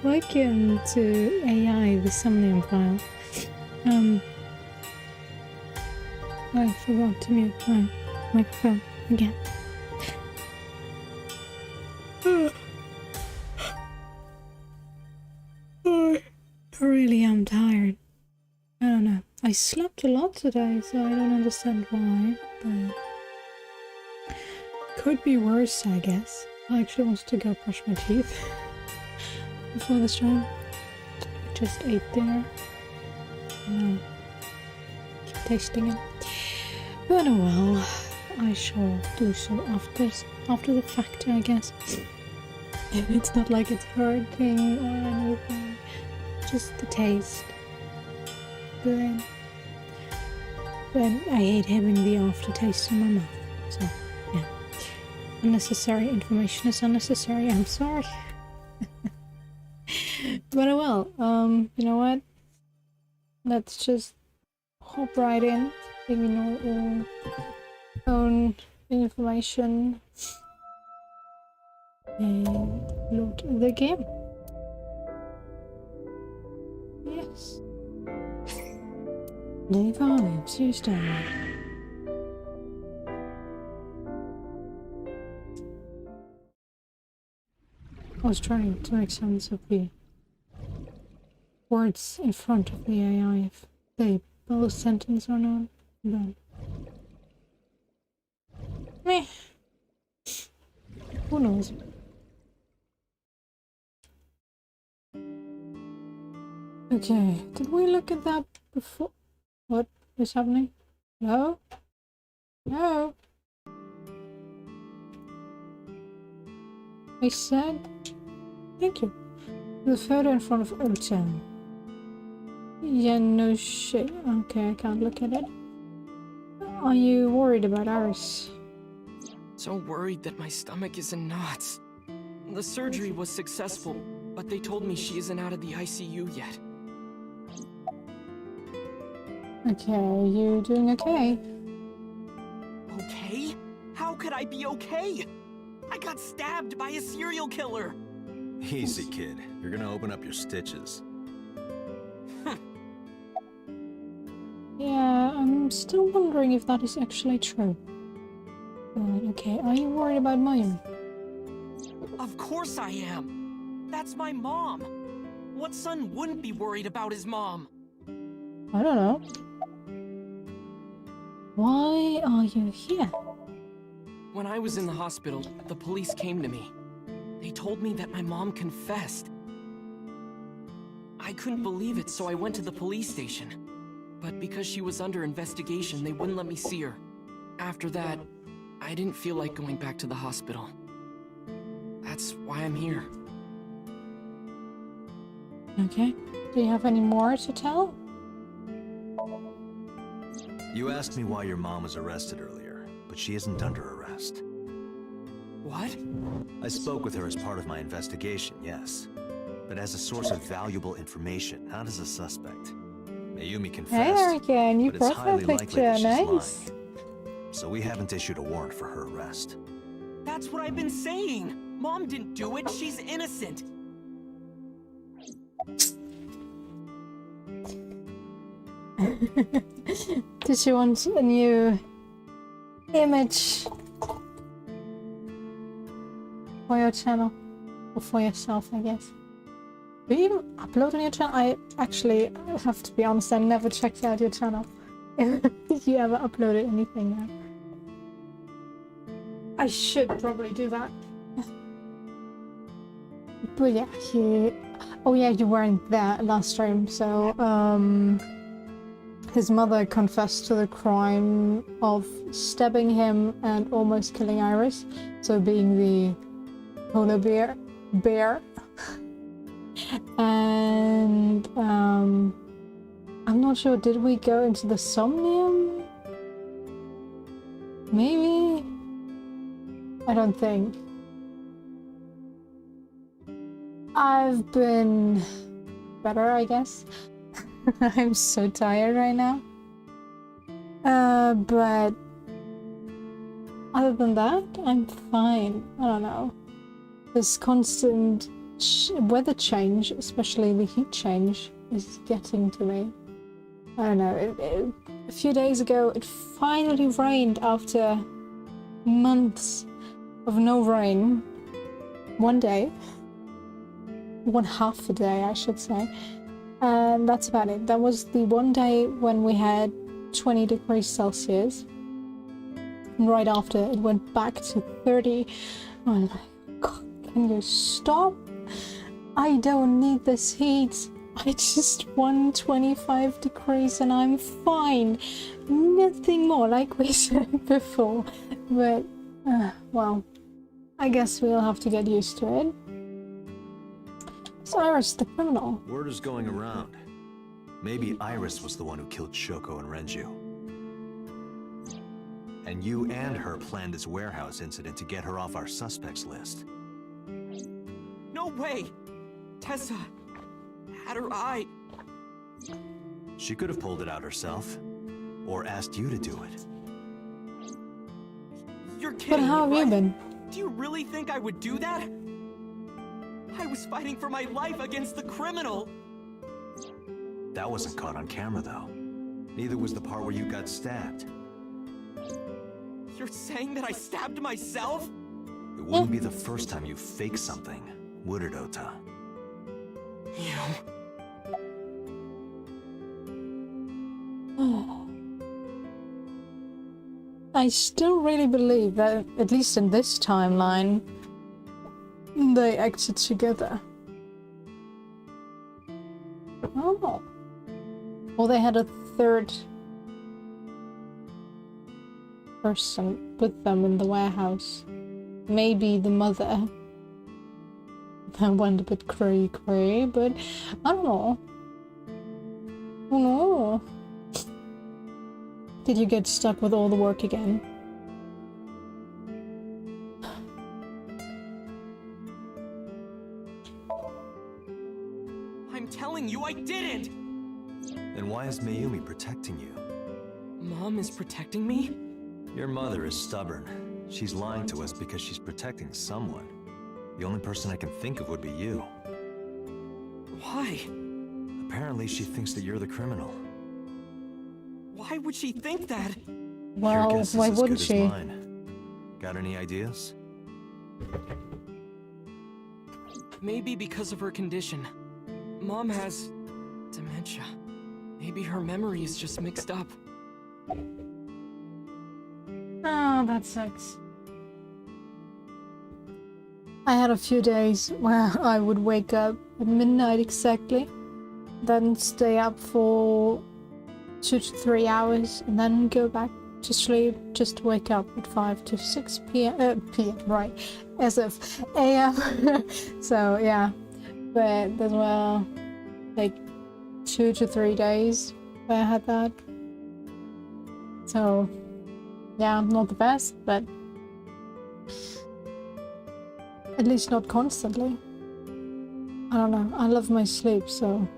Welcome to AI, the Somnium File. I forgot to mute my microphone again. I really am tired. I don't know. I slept a lot today, so I don't understand why, but could be worse, I guess. I actually wanted to go brush my teeth before the stream. I just ate dinner. Now keep tasting it. But oh well, I shall do so after the fact, I guess. It's not like it's hurting or anything, just the taste. But I hate having the aftertaste in my mouth, so yeah. Unnecessary information is unnecessary, I'm sorry. But oh well, you know what? Let's just hop right in, giving our own information and load the game. Yes. New vibes, you start. I was trying to make sense of the words in front of the AI, if they build a sentence or not. But meh. Who knows? Okay, did we look at that before? What is happening? No? No? I said thank you. The photo in front of Otas. Yeah, no shit. Okay, I can't look at it. Are you worried about Iris? So worried that my stomach is in knots. The surgery was successful, but they told me she isn't out of the ICU yet. Okay, are you doing okay? Okay? How could I be okay? I got stabbed by a serial killer! Easy, kid. You're gonna open up your stitches. Yeah, I'm still wondering if that is actually true. But okay, are you worried about Mayumi? Of course I am! That's my mom! What son wouldn't be worried about his mom? I don't know. Why are you here? When I was in the hospital, the police came to me. They told me that my mom confessed. I couldn't believe it, so I went to the police station. But because she was under investigation, they wouldn't let me see her. After that, I didn't feel like going back to the hospital. That's why I'm here. Okay. Do you have any more to tell? You asked me why your mom was arrested earlier, but she isn't under arrest. What? I spoke with her as part of my investigation, yes. But as a source of valuable information, not as a suspect. Mayumi confessed, Hey, again, you but it's highly likely picture, that she's nice. lying. So we haven't issued a warrant for her arrest. That's what I've been saying! Mom didn't do it, she's innocent! Did she want a new image for your channel? Or for yourself, I guess. Do you even upload on your channel? I actually have to be honest, I never checked out your channel. If you ever uploaded anything there. I should probably do that. But yeah, oh yeah, you weren't there last stream, so his mother confessed to the crime of stabbing him and almost killing Iris, so being the polar bear. And I'm not sure, did we go into the Somnium? Maybe? I don't think. I've been better, I guess. I'm so tired right now. But other than that, I'm fine. I don't know. This constant weather change, especially the heat change, is getting to me. I don't know, a few days ago it finally rained after months of no rain. One day. One half a day, I should say. And that's about it. That was the one day when we had 20 degrees Celsius. And right after, it went back to 30. I'm like, God, can you stop? I don't need this heat. I just want 25 degrees and I'm fine. Nothing more, like we said before. But, well, I guess we'll have to get used to it. It's Iris, the criminal. Word is going around. Maybe Iris was the one who killed Shoko and Renju. And you and her planned this warehouse incident to get her off our suspects list. No way! Tessa had her eye. She could have pulled it out herself. Or asked you to do it. You're kidding But how have me, you right? been? Do you really think I would do that? I was fighting for my life against the criminal! That wasn't caught on camera, though. Neither was the part where you got stabbed. You're saying that I stabbed myself? It wouldn't be the first time you faked something, would it, Ota? I still really believe that, at least in this timeline, they acted together. Oh. Or they had a third person with them in the warehouse. Maybe the mother. That went a bit cray-cray, but I don't know. I don't know. Did you get stuck with all the work again? I'm telling you, I didn't! Then why is Mayumi protecting you? Mom is protecting me? Your mother is stubborn. She's lying to us because she's protecting someone. The only person I can think of would be you. Why? Apparently she thinks that you're the criminal. Why would she think that? Well, Your guess is why as wouldn't good she? as mine. Got any ideas? Maybe because of her condition. Mom has dementia. Maybe her memory is just mixed up. Oh, that sucks. I had a few days where I would wake up at midnight exactly, then stay up for 2 to 3 hours, and then go back to sleep just to wake up at 5 to 6 p.m. p.m. right, as if a.m. So yeah, but there were like 2 to 3 days where I had that. So yeah, not the best, but at least not constantly. I don't know, I love my sleep, so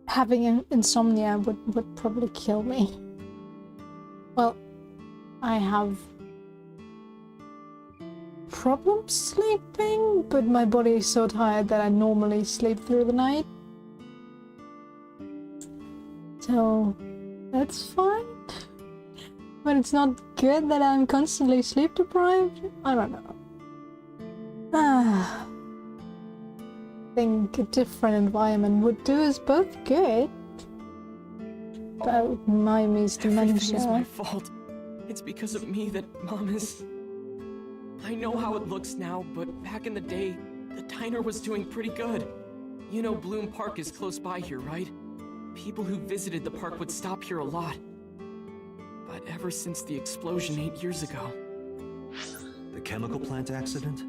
having insomnia would probably kill me. Well, I have problems sleeping, but my body is so tired that I normally sleep through the night. So that's fine. But it's not good that I'm constantly sleep deprived. I don't know. I think a different environment would do us both good. But Mayumi's Everything is dementia. my fault. It's because of me that Mom is... I know how it looks now, but back in the day, the diner was doing pretty good. You know Bloom Park is close by here, right? People who visited the park would stop here a lot. But ever since the explosion 8 years ago... The chemical plant accident?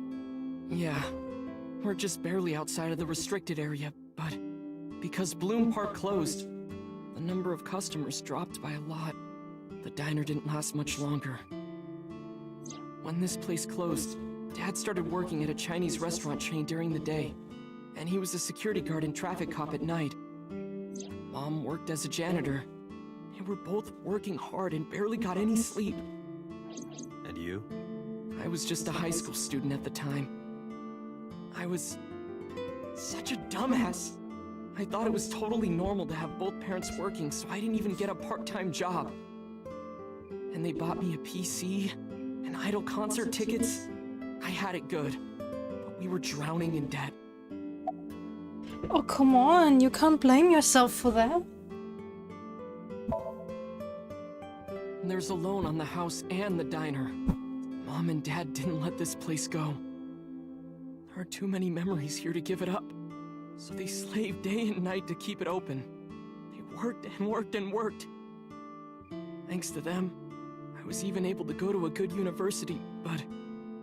Yeah, we're just barely outside of the restricted area, but because Bloom Park closed, the number of customers dropped by a lot. The diner didn't last much longer. When this place closed, Dad started working at a Chinese restaurant chain during the day, and he was a security guard and traffic cop at night. Mom worked as a janitor. They were both working hard and barely got any sleep. And you? I was just a high school student at the time. I was such a dumbass. I thought it was totally normal to have both parents working, so I didn't even get a part-time job. And they bought me a PC and Idol concert tickets. I had it good, but we were drowning in debt. Oh, come on. You can't blame yourself for that. And there's a loan on the house and the diner. Mom and Dad didn't let this place go. There are too many memories here to give it up. So they slaved day and night to keep it open. They worked and worked and worked. Thanks to them, I was even able to go to a good university, but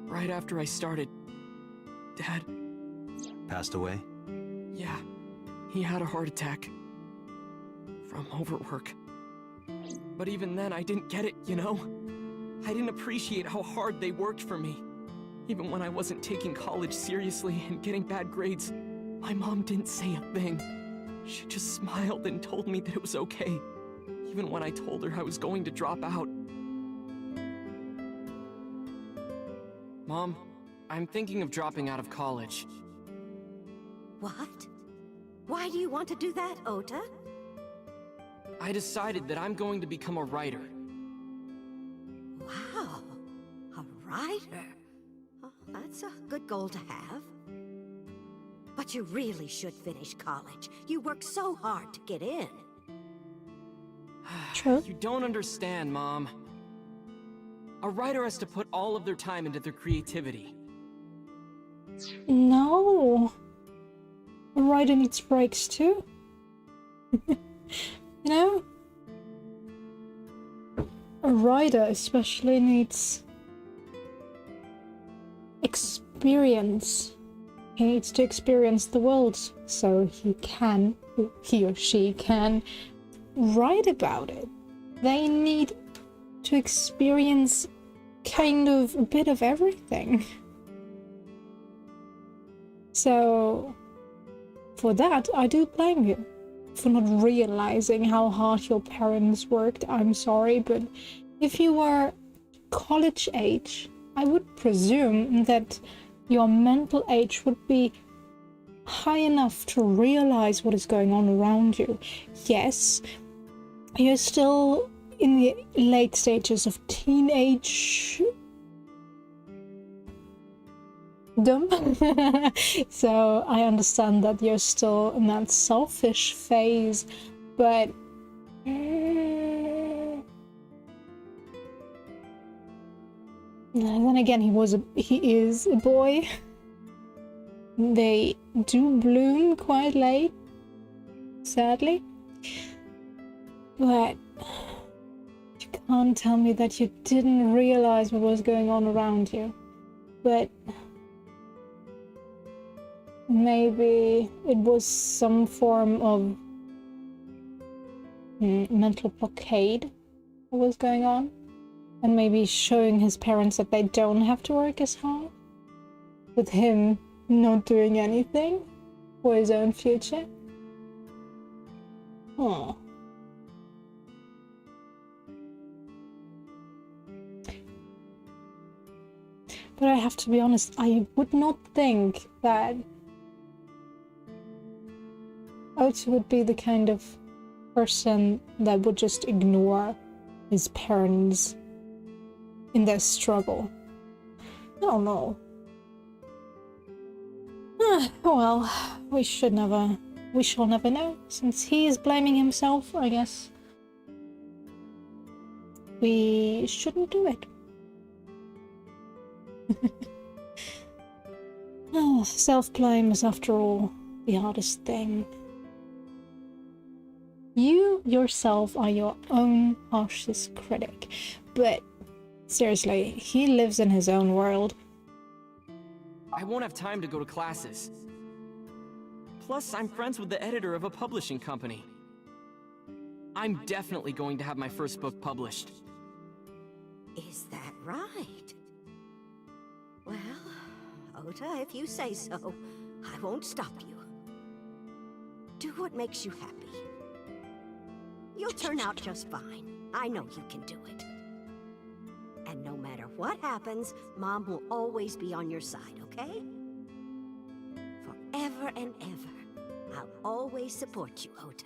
right after I started, Dad... Passed away? Yeah, he had a heart attack. From overwork. But even then, I didn't get it, you know? I didn't appreciate how hard they worked for me. Even when I wasn't taking college seriously and getting bad grades, my mom didn't say a thing. She just smiled and told me that it was okay, even when I told her I was going to drop out. Mom, I'm thinking of dropping out of college. What? Why do you want to do that, Ota? I decided that I'm going to become a writer. Wow, a writer. Oh, that's a good goal to have. But you really should finish college. You worked so hard to get in. True. You don't understand, Mom. A writer has to put all of their time into their creativity. No. A writer needs breaks too. You know? A writer especially needs experience. He needs to experience the world so he or she can write about it. They need to experience kind of a bit of everything. So, for that, I do blame you for not realizing how hard your parents worked. I'm sorry, but if you were college age, I would presume that your mental age would be high enough to realize what is going on around you. Yes, you're still in the late stages of teenage dumb. So I understand that you're still in that selfish phase, but then again, he is a boy. They do bloom quite late, sadly. But you can't tell me that you didn't realize what was going on around you. But maybe it was some form of mental blockade that was going on. And maybe showing his parents that they don't have to work as hard. With him not doing anything for his own future. Oh. But I have to be honest, I would not think that Ota would be the kind of person that would just ignore his parents in their struggle. I don't know. Well, we shall never know. Since he is blaming himself, I guess we shouldn't do it. Self-blame is, after all, the hardest thing. You yourself are your own harshest critic, but seriously, he lives in his own world. I won't have time to go to classes. Plus, I'm friends with the editor of a publishing company. I'm definitely going to have my first book published. Is that right? Well, Ota, if you say so, I won't stop you. Do what makes you happy. You'll turn out just fine. I know you can do it. And no matter what happens, Mom will always be on your side, okay? forever and ever. I'll always support you, Ota.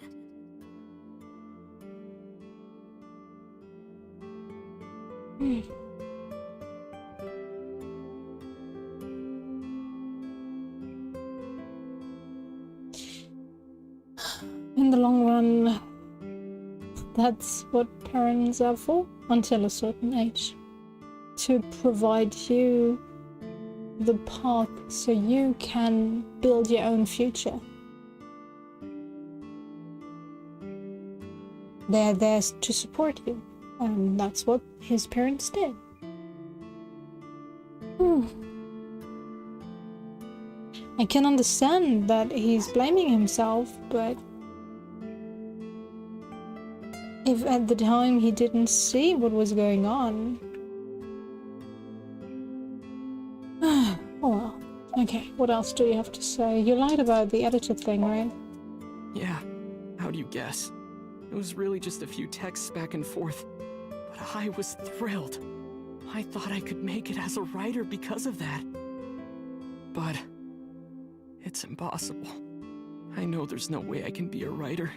In the long run, that's what parents are for until a certain age. To provide you the path so you can build your own future. They're there to support you, and that's what his parents did. I can understand that he's blaming himself, but if at the time he didn't see what was going on... Oh well. Okay, what else do you have to say? You lied about the editor thing, right? Yeah, how do you guess? It was really just a few texts back and forth, but I was thrilled. I thought I could make it as a writer because of that. But it's impossible. I know there's no way I can be a writer.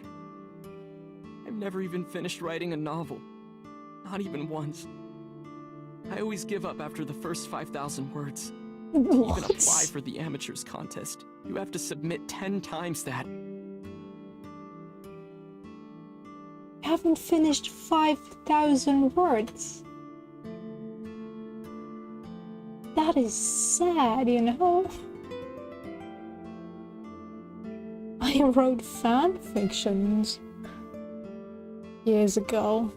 I've never even finished writing a novel. Not even once. I always give up after the first 5,000 words. To even apply for the amateurs contest, you have to submit 10 times that. I haven't finished 5,000 words. That is sad, you know? I wrote fan fictions years ago,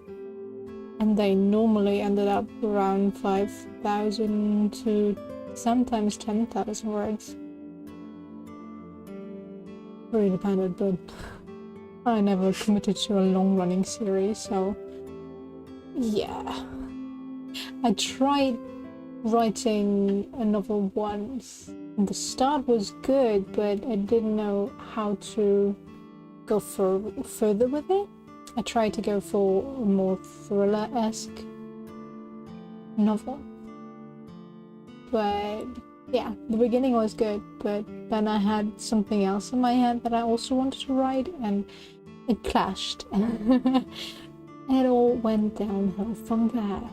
and they normally ended up around 5,000 to sometimes 10,000 words. Really depended, but I never committed to a long-running series, so yeah. I tried writing a novel once. The start was good, but I didn't know how to go further with it. I tried to go for a more thriller-esque novel. But yeah, the beginning was good, but then I had something else in my head that I also wanted to write, and it clashed. And it all went downhill from there.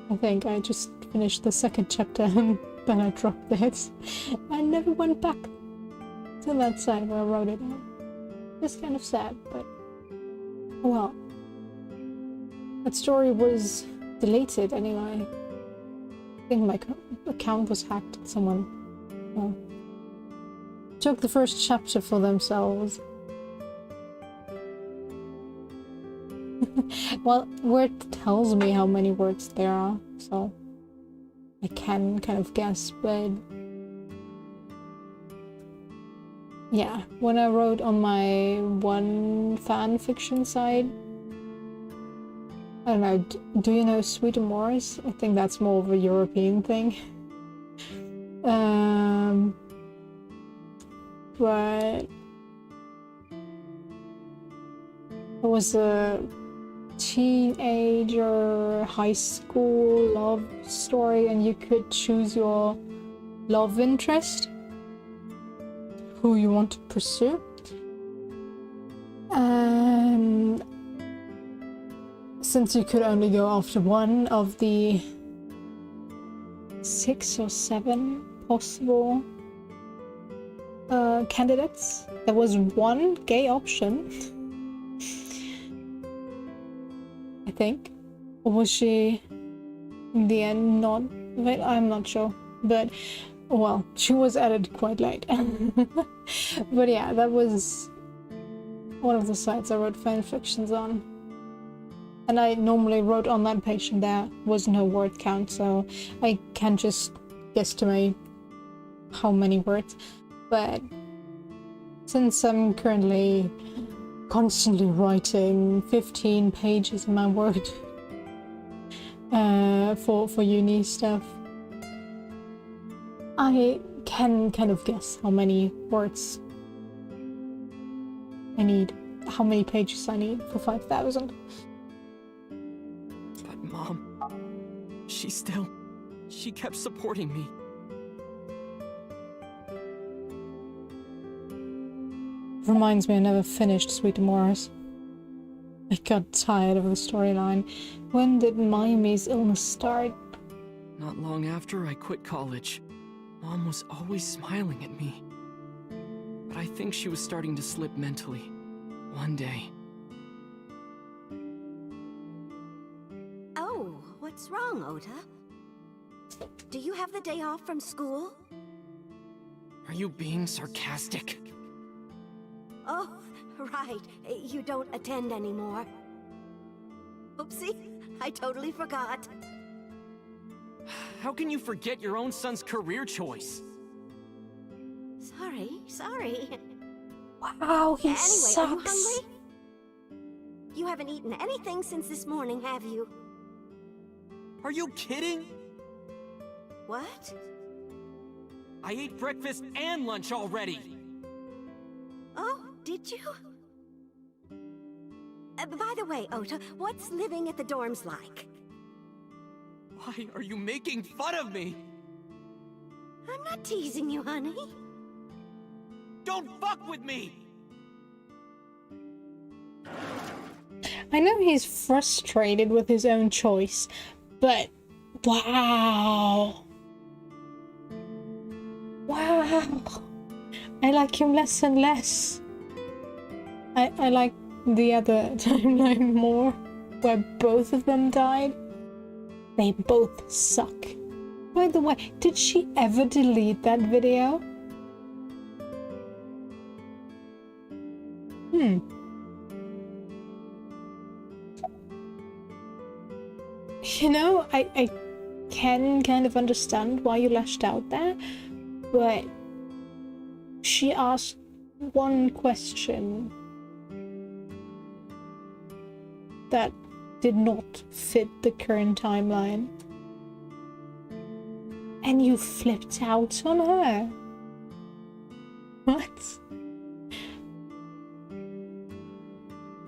I think I just finished the second chapter and then I dropped it. I never went back to that side where I wrote it out. It's kind of sad, but well. That story was deleted anyway. I think my account was hacked. Someone took the first chapter for themselves. Well, Word tells me how many words there are, so I can kind of guess, but yeah, when I wrote on my one fan fiction site, I don't know, do you know Sweet Amours? I think that's more of a European thing. But it was a teenager high school love story, and you could choose your love interest, who you want to pursue. And since you could only go after one of the 6 or 7 possible candidates, there was one gay option. I think. Or was she in the end not? Wait, I'm not sure. But well, she was added quite late. But yeah, that was one of the sites I wrote fan fictions on. And I normally wrote on that page and there was no word count, so I can just guesstimate how many words. But since I'm currently constantly writing 15 pages in my Word for uni stuff, I can kind of guess how many words I need, how many pages I need for 5,000. But Mom, she kept supporting me. Reminds me I never finished Sweet Morris. I got tired of the storyline. When did Miami's illness start? Not long after I quit college. Mom was always smiling at me. But I think she was starting to slip mentally. One day. Oh, what's wrong, Ota? Do you have the day off from school? Are you being sarcastic? Oh, right. You don't attend anymore. Oopsie, I totally forgot. How can you forget your own son's career choice? Sorry. Wow, he Anyway, sucks. are you hungry? You haven't eaten anything since this morning, have you? Are you kidding? What? I ate breakfast and lunch already. Oh, did you? By the way, Ota, what's living at the dorms like? Why are you making fun of me? I'm not teasing you, honey. Don't fuck with me! I know he's frustrated with his own choice, but wow. I like him less and less. I like the other timeline more, where both of them died. They both suck. By the way, did she ever delete that video? You know, I can kind of understand why you lashed out there, but she asked one question that did not fit the current timeline. And you flipped out on her. What?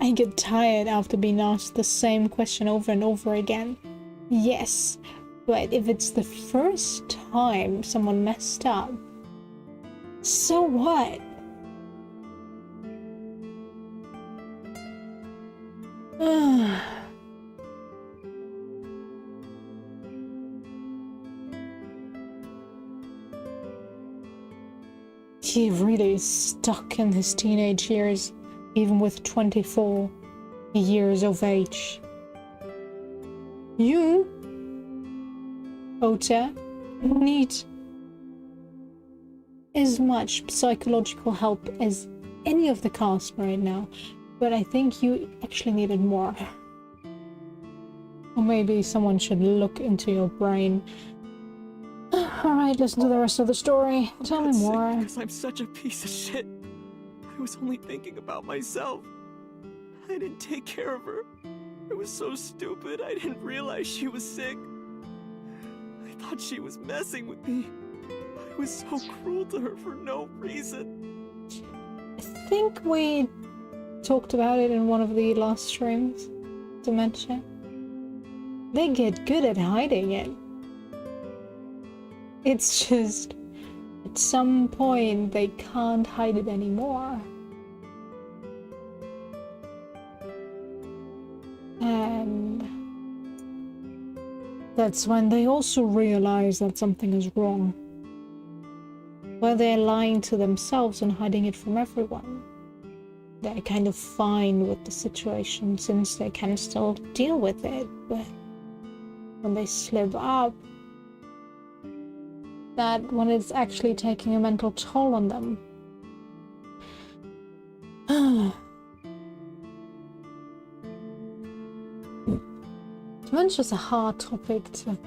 I get tired after being asked the same question over and over again. Yes, but if it's the first time someone messed up, so what? He really is stuck in his teenage years, even with 24 years of age. You, Ota, need as much psychological help as any of the cast right now, but I think you actually needed more. Or maybe someone should look into your brain. Alright, listen to the rest of the story. Tell me more. Because I'm such a piece of shit. I was only thinking about myself. I didn't take care of her. It was so stupid, I didn't realize she was sick. I thought she was messing with me. I was so cruel to her for no reason. I think we talked about it in one of the last streams. Dementia. They get good at hiding it. It's just, at some point, they can't hide it anymore. And that's when they also realize that something is wrong. Where they're lying to themselves and hiding it from everyone. They're kind of fine with the situation since they can still deal with it, but when they slip up, that when it's actually taking a mental toll on them. Dementia's a hard topic to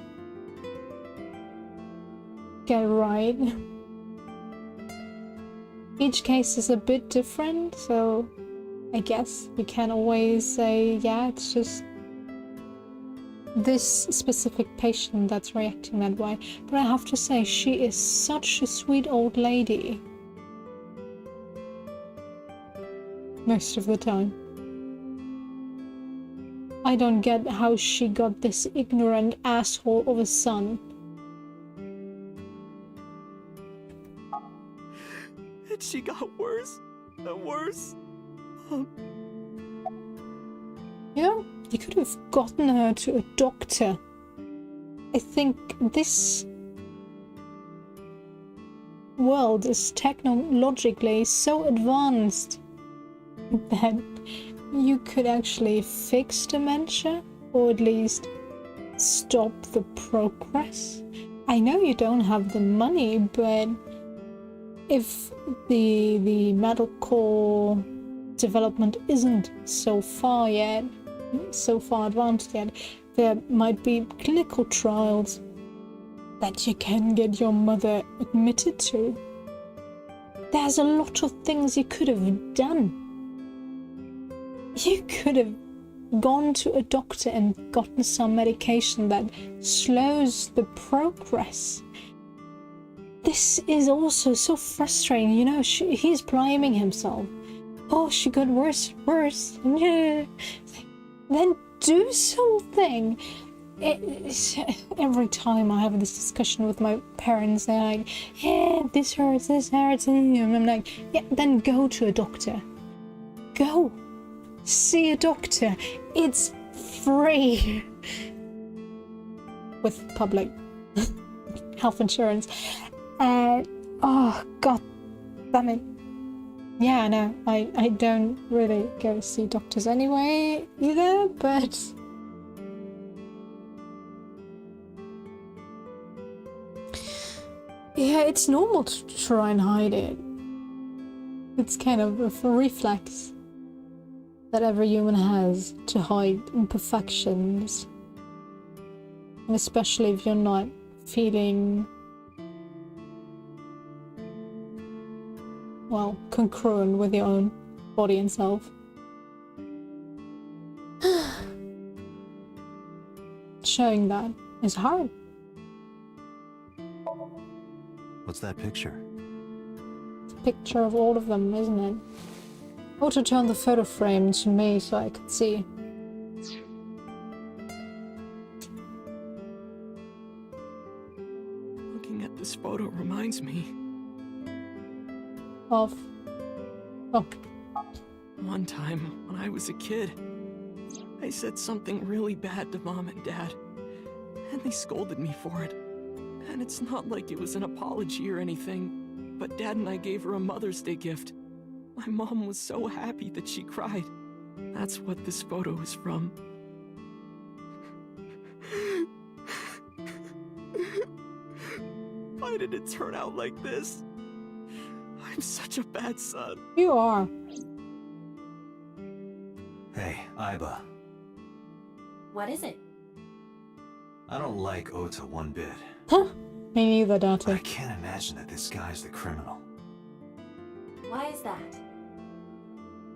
get right. Each case is a bit different, so I guess you can't always say, yeah, it's just this specific patient that's reacting that way. But I have to say, she is such a sweet old lady. Most of the time. I don't get how she got this ignorant asshole of a son. And she got worse. worse. Yeah, you could have gotten her to a doctor. I think this world is technologically so advanced that you could actually fix dementia, or at least stop the progress. I know you don't have the money, but if the medical development isn't so far advanced yet, there might be clinical trials that you can get your mother admitted to. There's a lot of things you could have done. You could have gone to a doctor and gotten some medication that slows the progress. This is also so frustrating, you know, he's blaming himself. Oh, she got worse. Then do something. Every time I have this discussion with my parents, they're like, yeah, this hurts, and I'm like, yeah, then go to a doctor. Go. See a doctor. It's free. With public health insurance. Oh, God damn it. Yeah, no, I don't really go see doctors anyway either, but yeah, it's normal to try and hide it. It's kind of a reflex that every human has to hide imperfections. And especially if you're not feeling, well, congruent with your own body and self. Showing that is hard. What's that picture? It's a picture of all of them, isn't it? I want to turn the photo frame to me so I could see. Looking at this photo reminds me Of... Oh. one time when I was a kid. I said something really bad to Mom and Dad, and they scolded me for it. And it's not like it was an apology or anything, but Dad and I gave her a Mother's Day gift. My mom was so happy that she cried. That's what this photo is from. Why did it turn out like this? I'm such a bad son. You are. Hey, Aiba. What is it? I don't like Ota one bit. Huh? Me neither, I Dante. can't imagine that this guy's the criminal. Why is that?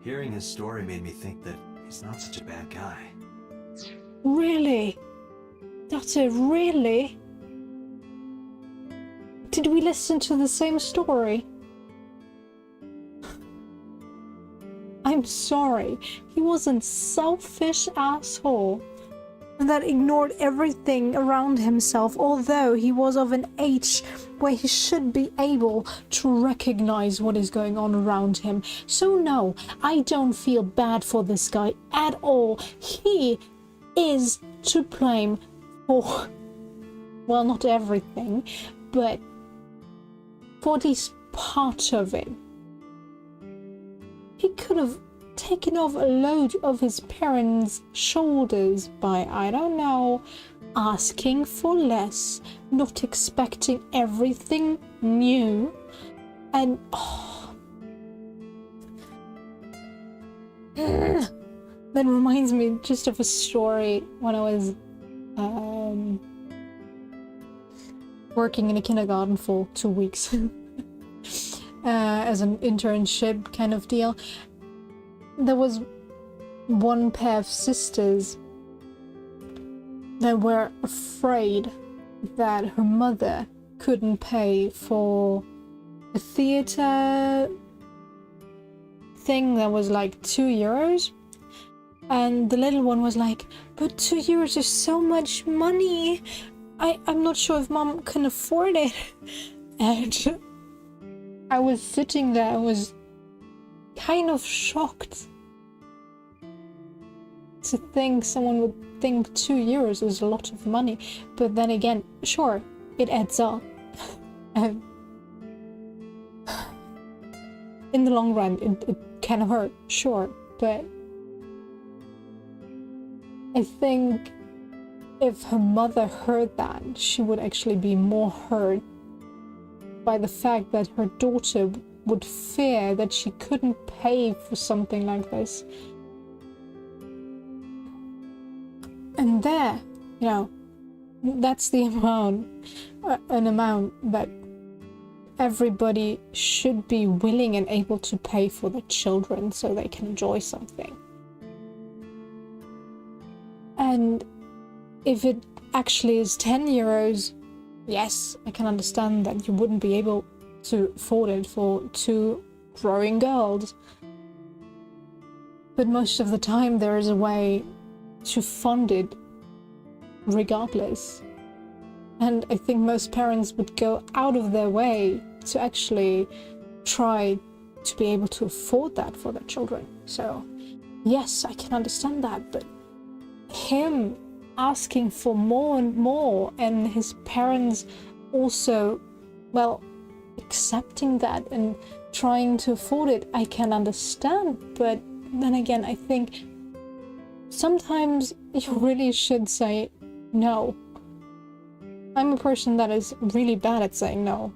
Hearing his story made me think that he's not such a bad guy. Really? Dante, really? Did we listen to the same story? I'm sorry. He was a selfish asshole that ignored everything around himself, although he was of an age where he should be able to recognize what is going on around him. So no, I don't feel bad for this guy at all. He is to blame for, well, not everything, but for at least part of it. He could have taken off a load of his parents' shoulders by, I don't know, asking for less, not expecting everything new, and that reminds me just of a story when I was working in a kindergarten for 2 weeks as an internship kind of deal. There was one pair of sisters that were afraid that her mother couldn't pay for a theater thing that was like €2. And the little one was like, but €2 is so much money. I'm not sure if Mom can afford it. And I was sitting there, I was kind of shocked to think someone would think 2 euros is a lot of money. But then again, sure, it adds up. In the long run, it can hurt, sure, but I think if her mother heard that, she would actually be more hurt by the fact that her daughter would fear that she couldn't pay for something like this. And there, you know, that's the amount, an amount that everybody should be willing and able to pay for their children so they can enjoy something. And if it actually is 10 euros, yes, I can understand that you wouldn't be able to afford it for 2 growing girls. But most of the time there is a way to fund it regardless. And I think most parents would go out of their way to actually try to be able to afford that for their children. So yes, I can understand that, but him asking for more and more, and his parents also, well, accepting that and trying to afford it, I can understand. But then again, I think sometimes you really should say no. I'm a person that is really bad at saying no,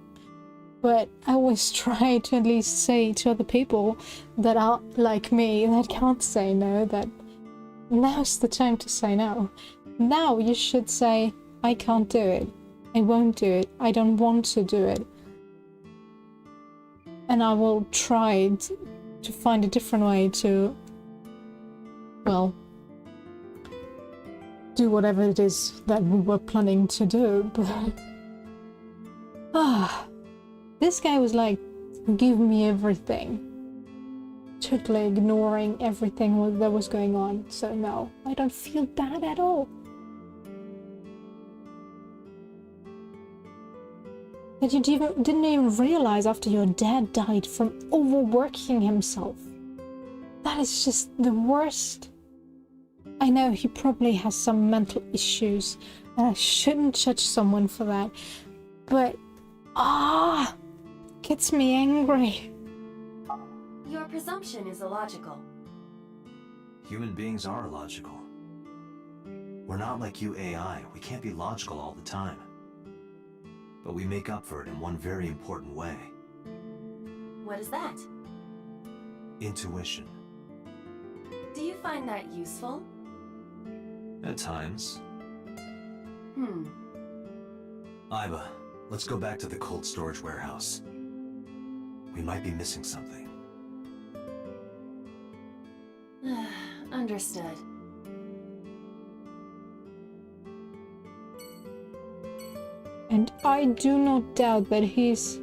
but I always try to at least say to other people that are like me, that can't say no, that now's the time to say no. Now you should say, I can't do it, I won't do it, I don't want to do it. And I will try to find a different way to, well, do whatever it is that we were planning to do. But this guy was like, give me everything, totally ignoring everything that was going on. So no, I don't feel bad at all. That you didn't even realize after your dad died from overworking himself. That is just the worst. I know he probably has some mental issues, and I shouldn't judge someone for that, but gets me angry. Your presumption is illogical. Human beings are illogical. We're not like you AI. We can't be logical all the time. But we make up for it in one very important way. What is that? Intuition. Do you find that useful? At times. Iva, let's go back to the cold storage warehouse. We might be missing something. Understood. And I do not doubt that he's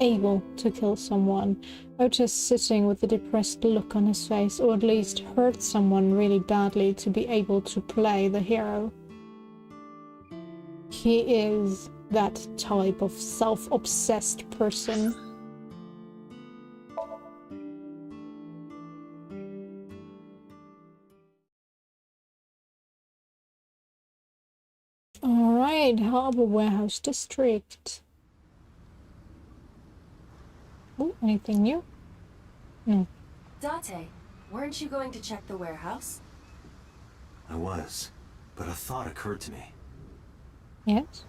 able to kill someone, or just sitting with a depressed look on his face, or at least hurt someone really badly to be able to play the hero. He is that type of self-obsessed person. Alright, Harbor Warehouse District. Oh, anything new? No. Date, weren't you going to check the warehouse? I was, but a thought occurred to me. Yes?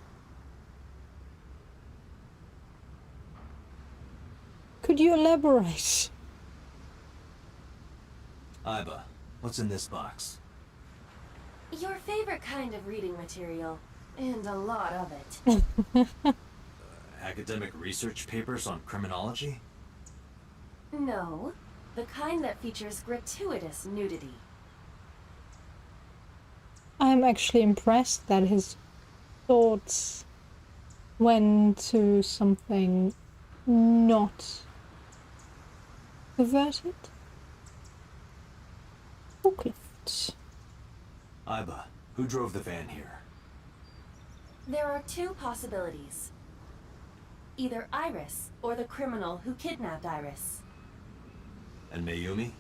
Could you elaborate? Iva, what's in this box? Your favorite kind of reading material, and a lot of it. Academic research papers on criminology? No, the kind that features gratuitous nudity. I'm actually impressed that his thoughts went to something not perverted. Forklift. Iva, who drove the van here? There are two possibilities. Either Iris or the criminal who kidnapped Iris. And Mayumi?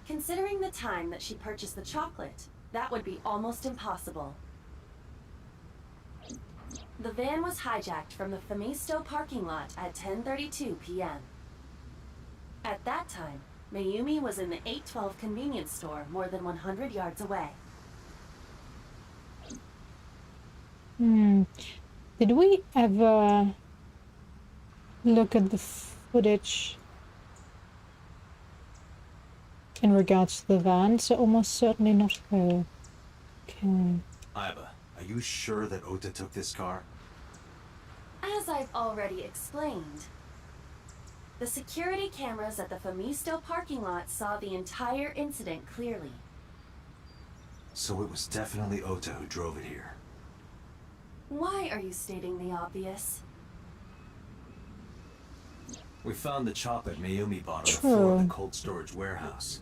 Considering the time that she purchased the chocolate, that would be almost impossible. The van was hijacked from the Famisto parking lot at 10:32 p.m. At that time, Mayumi was in the 812 convenience store more than 100 yards away. Did we ever look at the footage in regards to the van? So almost certainly not her. Okay. Aiba, are you sure that Ota took this car? As I've already explained, the security cameras at the Famisto parking lot saw the entire incident clearly. So it was definitely Ota who drove it here. Why are you stating the obvious? We found the chocolate Mayumi bought on the True. floor of the cold storage warehouse.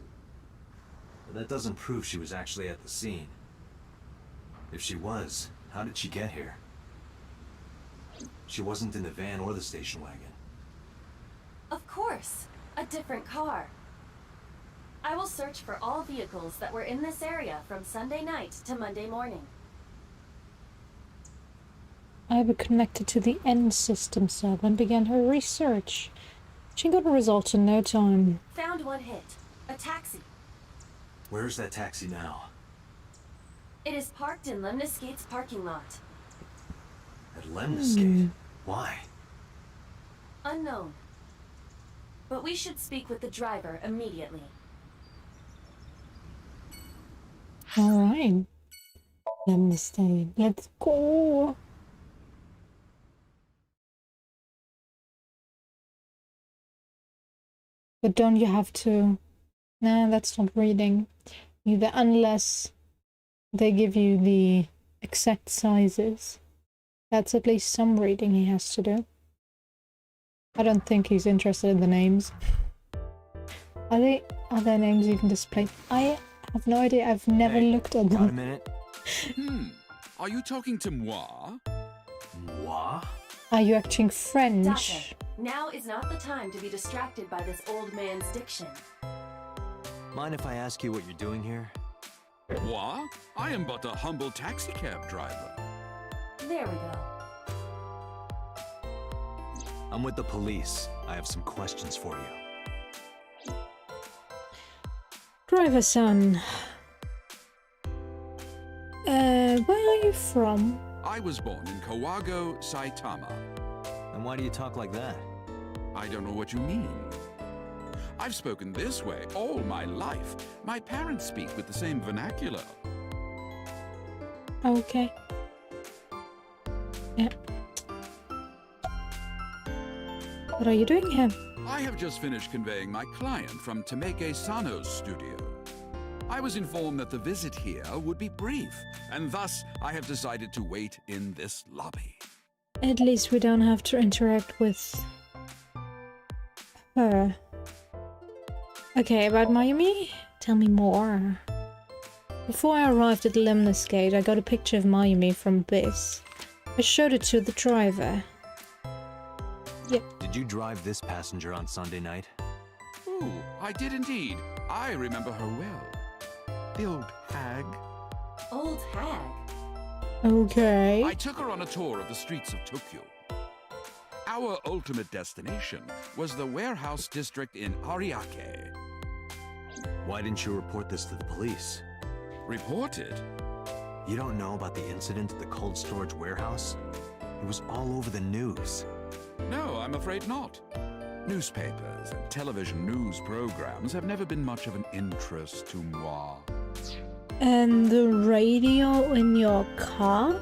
But that doesn't prove she was actually at the scene. If she was, how did she get here? She wasn't in the van or the station wagon. Of course, a different car. I will search for all vehicles that were in this area from Sunday night to Monday morning. Aiba connected to the end system server and began her research. She got a result in no time. Found one hit. A taxi. Where's that taxi now? It is parked in Lemniscate's parking lot. At Lemniscate? Why? Unknown. But we should speak with the driver immediately. Alright. Lemniscate. Let's go. But don't you have to... Nah, that's not reading. Either unless they give you the exact sizes. That's at least some reading he has to do. I don't think he's interested in the names. Are their names even displayed? I have no idea. I've never looked at them. Got a minute? Are you talking to moi? Moi? Are you acting Doctor, French? now is not the time to be distracted by this old man's diction. Mind if I ask you what you're doing here? Moi? I am but a humble taxicab driver. There we go. I'm with the police. I have some questions for you. Driver son. Where are you from? I was born in Kawago, Saitama. And why do you talk like that? I don't know what you mean. I've spoken this way all my life. My parents speak with the same vernacular. Okay. Yeah. What are you doing here? I have just finished conveying my client from Tameke Sano's studio. I was informed that the visit here would be brief, and thus I have decided to wait in this lobby. At least we don't have to interact with her. Okay, about Mayumi? Tell me more. Before I arrived at Lemniscate, I got a picture of Mayumi from Biss. I showed it to the driver. Yep. Did you drive this passenger on Sunday night? Oh, I did indeed. I remember her well. The old hag. Old hag. Okay. I took her on a tour of the streets of Tokyo. Our ultimate destination was the warehouse district in Ariake. Why didn't you report this to the police? Reported? You don't know about the incident at the cold storage warehouse? It was all over the news. No, I'm afraid not. Newspapers and television news programs have never been much of an interest to moi. And the radio in your car?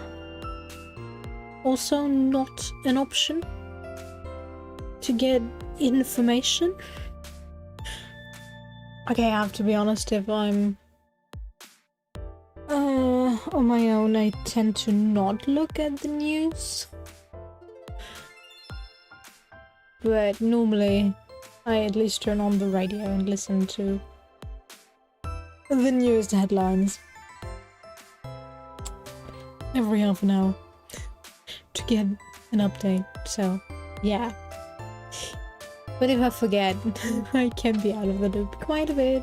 Also not an option? To get information? Okay, I have to be honest, if I'm on my own, I tend to not look at the news. But normally, I at least turn on the radio and listen to the news headlines every half an hour to get an update, so yeah. But if I forget, I can be out of the loop quite a bit.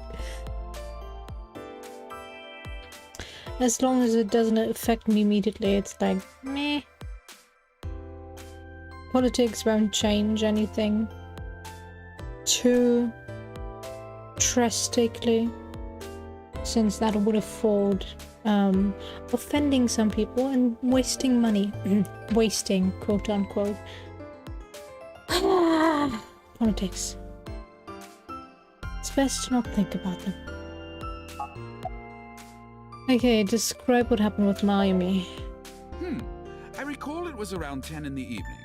As long as it doesn't affect me immediately, it's like, meh. Politics won't change anything too drastically, since that would afford offending some people and wasting money. Wasting, quote unquote. Politics. It's best to not think about them. Okay, describe what happened with Mayumi. I recall it was around 10 in the evening.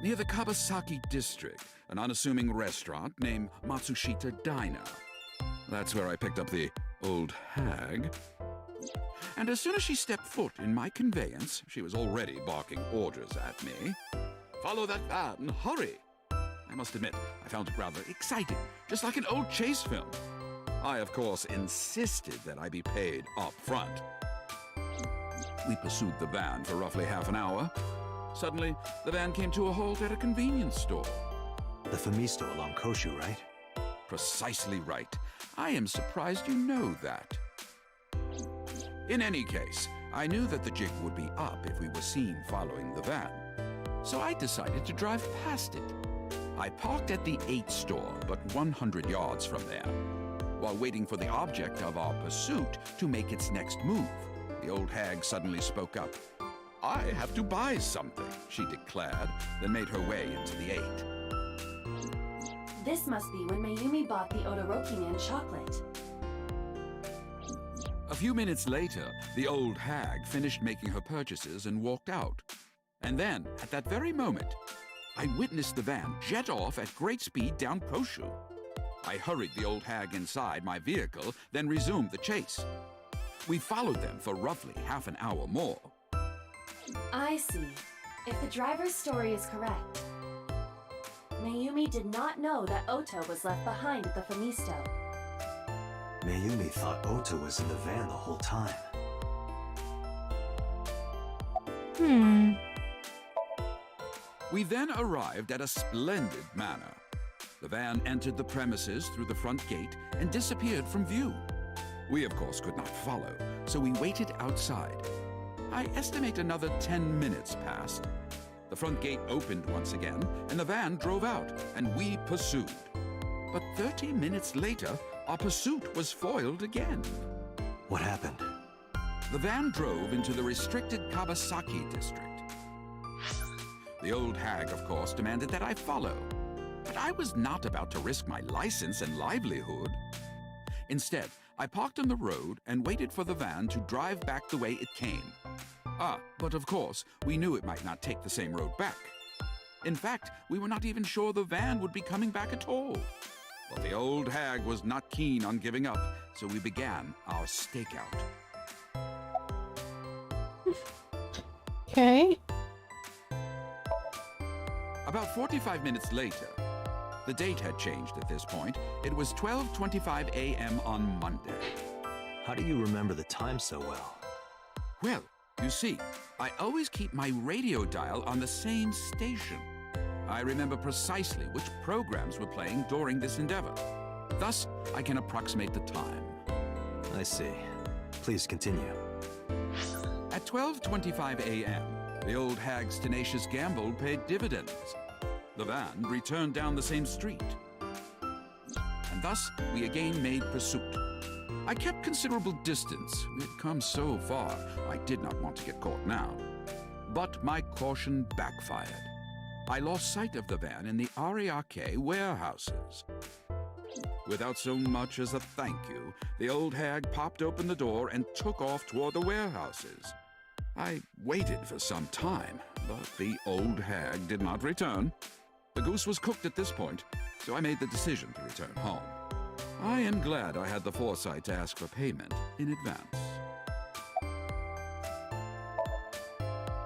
Near the Kabasaki district, an unassuming restaurant named Matsushita Diner. That's where I picked up the old hag. And as soon as she stepped foot in my conveyance, she was already barking orders at me. Follow that van, hurry! I must admit, I found it rather exciting, just like an old chase film. I, of course, insisted that I be paid up front. We pursued the van for roughly half an hour. Suddenly, the van came to a halt at a convenience store. The Famisto along Koshu, right? Precisely right. I am surprised you know that. In any case, I knew that the jig would be up if we were seen following the van. So I decided to drive past it. I parked at the 8 store, but 100 yards from there. While waiting for the object of our pursuit to make its next move, the old hag suddenly spoke up. I have to buy something, she declared, then made her way into the 8. This must be when Mayumi bought the Odoroki Man chocolate. A few minutes later, the old hag finished making her purchases and walked out. And then, at that very moment, I witnessed the van jet off at great speed down Koshu. I hurried the old hag inside my vehicle, then resumed the chase. We followed them for roughly half an hour more. I see. If the driver's story is correct, Mayumi did not know that Ota was left behind at the Famisto. Mayumi thought Ota was in the van the whole time. We then arrived at a splendid manor. The van entered the premises through the front gate and disappeared from view. We, of course, could not follow, so we waited outside. I estimate another 10 minutes passed. The front gate opened once again, and the van drove out, and we pursued. But 30 minutes later, our pursuit was foiled again. What happened? The van drove into the restricted Kabasaki district. The old hag, of course, demanded that I follow. But I was not about to risk my license and livelihood. Instead, I parked on the road and waited for the van to drive back the way it came. But of course, we knew it might not take the same road back. In fact, we were not even sure the van would be coming back at all. But the old hag was not keen on giving up, so we began our stakeout. Okay. About 45 minutes later, the date had changed at this point. It was 12:25 a.m. on Monday. How do you remember the time so well? Well, you see, I always keep my radio dial on the same station. I remember precisely which programs were playing during this endeavor. Thus, I can approximate the time. I see. Please continue. At 12:25 a.m., the old hag's tenacious gamble paid dividends. The van returned down the same street. And thus, we again made pursuit. I kept considerable distance. We had come so far, I did not want to get caught now. But my caution backfired. I lost sight of the van in the Ariake warehouses. Without so much as a thank you, the old hag popped open the door and took off toward the warehouses. I waited for some time, but the old hag did not return. The goose was cooked at this point, so I made the decision to return home. I am glad I had the foresight to ask for payment in advance.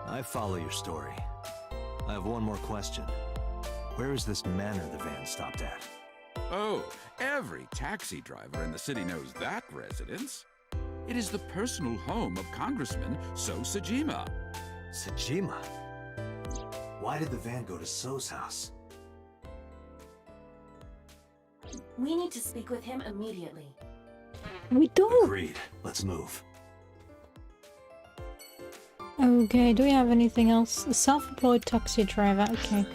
I follow your story. I have one more question. Where is this manor the van stopped at? Oh, every taxi driver in the city knows that residence. It is the personal home of Congressman So Sajima. Sajima? Why did the van go to So's house? We need to speak with him immediately. We don't. Agreed. Let's move. Okay, do we have anything else? A self-employed taxi driver. Okay.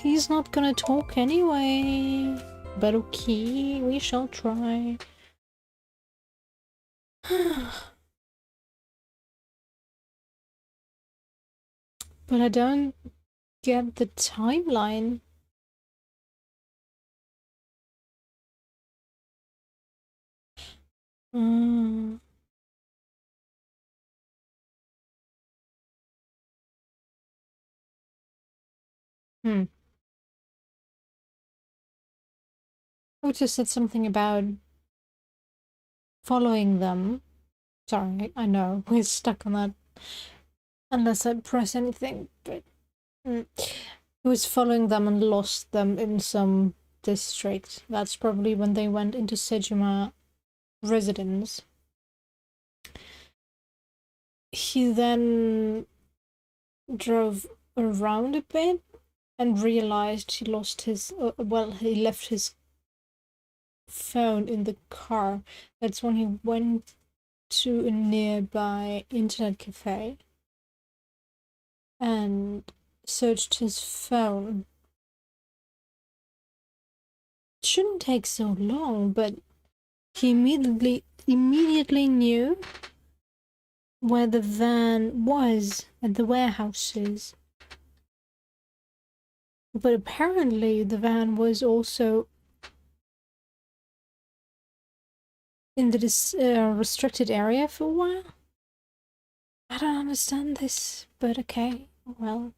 He's not gonna talk anyway. But okay, we shall try. But I don't get the timeline. Mm. Otis said something about following them. Sorry, I know, we're stuck on that. Unless I press anything, but... He was following them and lost them in some district. That's probably when they went into Sejima residence. He then drove around a bit and realized he lost his... he left his phone in the car. That's when he went to a nearby internet cafe and searched his phone. It shouldn't take so long, but he immediately knew where the van was at the warehouses. But apparently the van was also in the restricted area for a while. I don't understand this, but okay, well.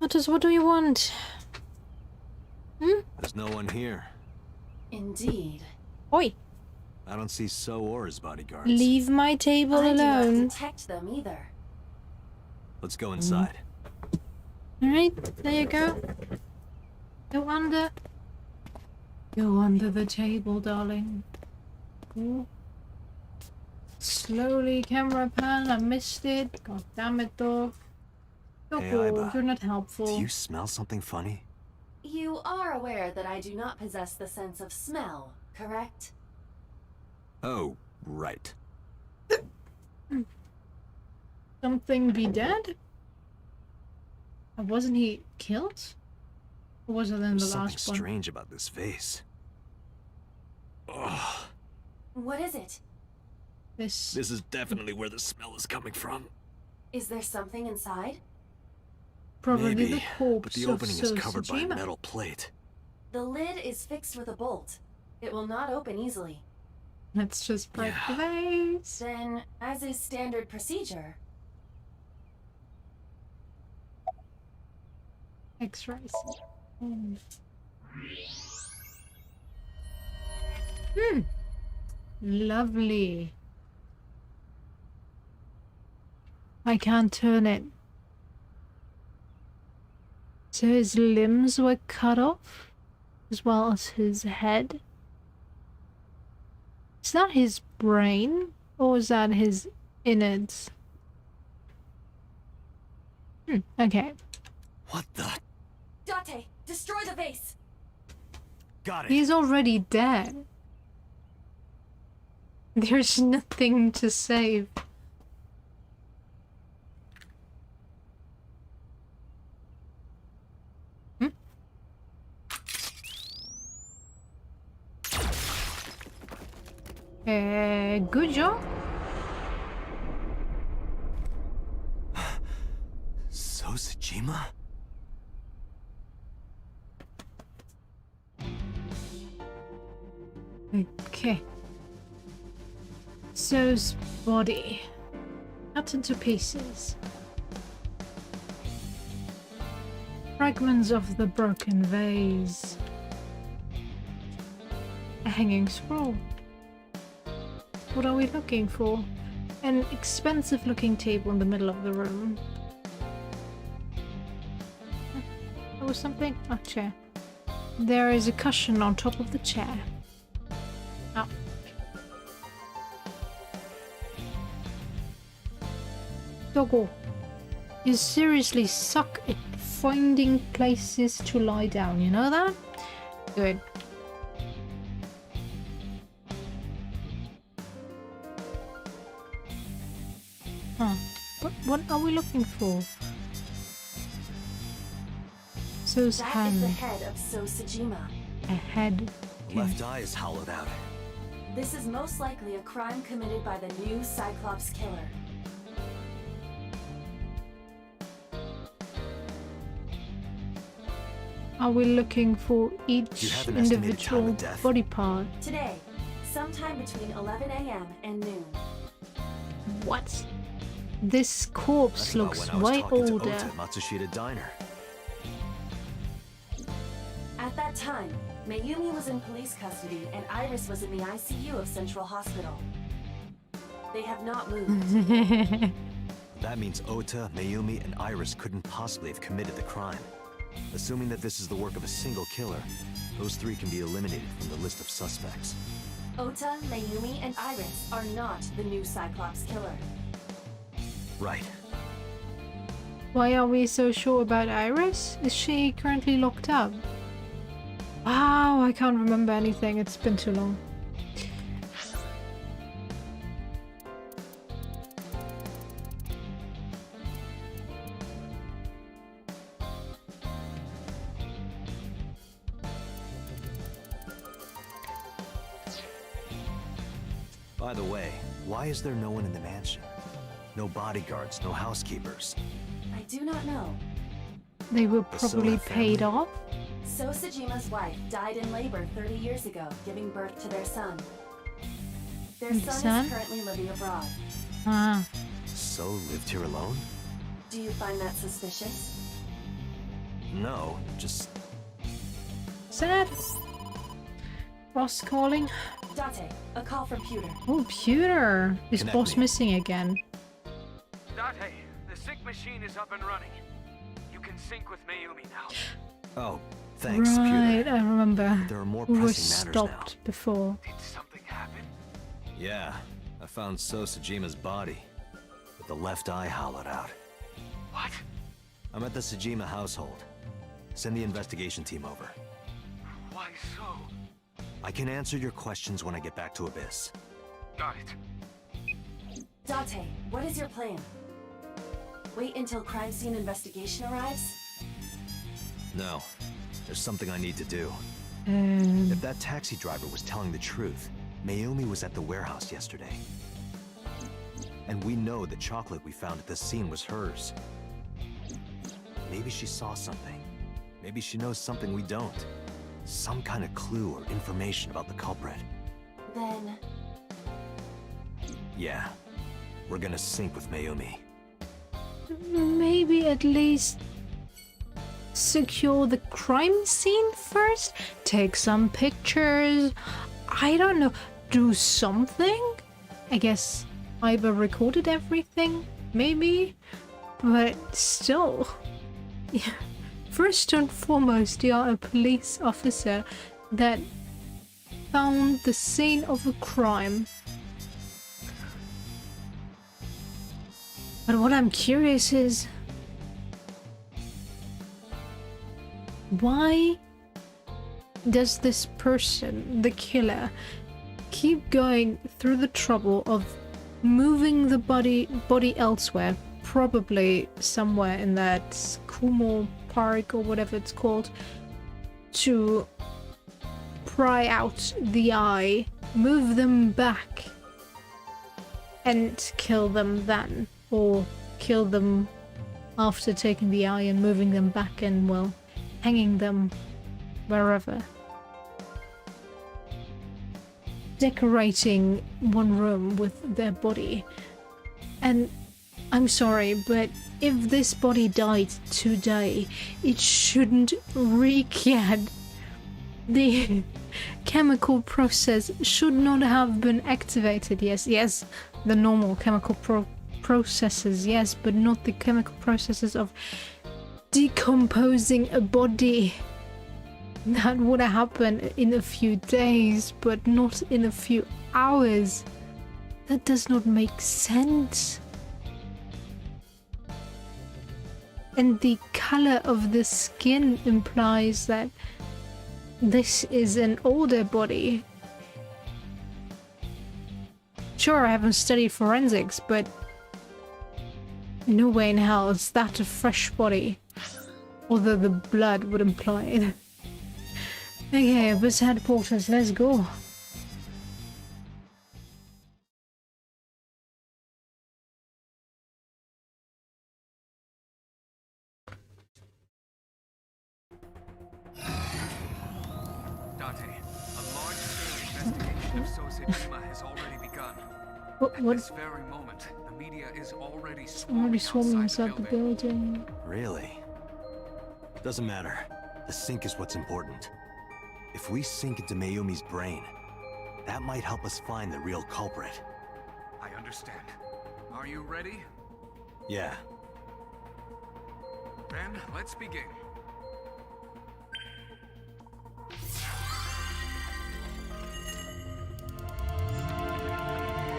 Otas, what do you want? There's no one here. Indeed. Oi! I don't see So or his bodyguards. Leave my table I do alone. not detect them either. Let's go inside. Alright, there you go. Go under. Go under the table, darling. Ooh. Slowly, camera pan, I missed it. God damn it, dog. Hey, Doggo, Aiba. you're not helpful. Do you smell something funny? You are aware that I do not possess the sense of smell, correct? Oh, right. Something be dead? Wasn't he killed? Or was it in the There's something last one? strange about this vase. Ugh. What is it? This This is definitely where the smell is coming from. Is there something inside? probably Maybe, the corpse but the of opening is So covered by a Sejima. metal plate. The lid is fixed with a bolt. It will not open easily. Let's just break the Yeah. vase. Then, as is standard procedure, X-rays. Lovely. I can't turn it. So his limbs were cut off, as well as his head. Is that his brain, or is that his innards? Okay. What the? Date, destroy the vase! Got it. He's already dead. There's nothing to save. Good job. So Sejima? Okay. So's body. Cut into pieces. Fragments of the broken vase. A hanging scroll. What are we looking for? An expensive looking table in the middle of the room. There was something? A chair. There is a cushion on top of the chair. Oh. Doggo. You seriously suck at finding places to lie down, you know that? Good. Huh. What are we looking for? So's That is hand. the head of So Sajima. A head. The left eye is hollowed out. This is most likely a crime committed by the new Cyclops killer. Are we looking for each You have an estimated time individual of death? body part? Today, sometime between 11 a.m. and noon. What? This corpse That's about looks when I was way talking to older. Ota at Matsushita Diner. At that time, Mayumi was in police custody and Iris was in the ICU of Central Hospital. They have not moved. That means Ota, Mayumi, and Iris couldn't possibly have committed the crime. Assuming that this is the work of a single killer, those three can be eliminated from the list of suspects. Ota, Mayumi, and Iris are not the new Cyclops killer. Right. Why are we so sure about Iris? Is she currently locked up? Wow, I can't remember anything. It's been too long. By the way, why is there no one in the mansion? No bodyguards, no housekeepers. I do not know. They were The probably Sona paid family? off. So Sajima's wife died in labor 30 years ago, giving birth to their son. Their The son son? is currently living abroad. Ah, So lived here alone? Do you find that suspicious? No, just sad. Boss calling. Date, a call from Pewter. Oh, Pewter. Is Connect boss me. missing again? Date, the sync machine is up and running. You can sync with Mayumi now. oh, thanks, Right, Pewter. I remember. There are more We were pressing matters stopped before. Did something happen? now. Yeah, I found So Sajima's body, with the left eye hollowed out. What? I'm at the Sajima household. Send the investigation team over. Why so? I can answer your questions when I get back to Abyss. Got it. Date, what is your plan? Wait until crime scene investigation arrives? No, there's something I need to do. Um, If that taxi driver was telling the truth, Mayumi was at the warehouse yesterday. And we know the chocolate we found at the scene was hers. Maybe she saw something. Maybe she knows something we don't. Some kind of clue or information about the culprit. Then, Yeah, we're gonna sync with Mayumi. maybe at least secure the crime scene first? Take some pictures? I don't know. Do something? I guess either recorded everything, maybe? But still. Yeah. First and foremost, you are a police officer that found the scene of a crime. But what I'm curious is, why does this person, the killer, keep going through the trouble of moving the body elsewhere, probably somewhere in that Kumo Park or whatever it's called, to pry out the eye, move them back, and kill them then, or kill them after taking the eye and moving them back and, well, hanging them wherever. Decorating one room with their body. And I'm sorry, but if this body died today, it shouldn't reek yet. The chemical process should not have been activated. Yes, the normal chemical processes, yes, but not the chemical processes of decomposing a body. That would happen in a few days, but not in a few hours. That does not make sense. and the color of the skin implies that this is an older body. Sure, I haven't studied forensics, but no way in hell is that a fresh body. Although the blood would imply it. Okay, bus headquarters, let's go. Dante, a large-scale investigation of Sosadima has already begun. At What? this very moment, the media is already Already swarming swarming outside inside the building. Really? Doesn't matter. The sync is what's important. If we sink into Mayumi's brain, that might help us find the real culprit. I understand. Are you ready? Yeah. Then, let's begin.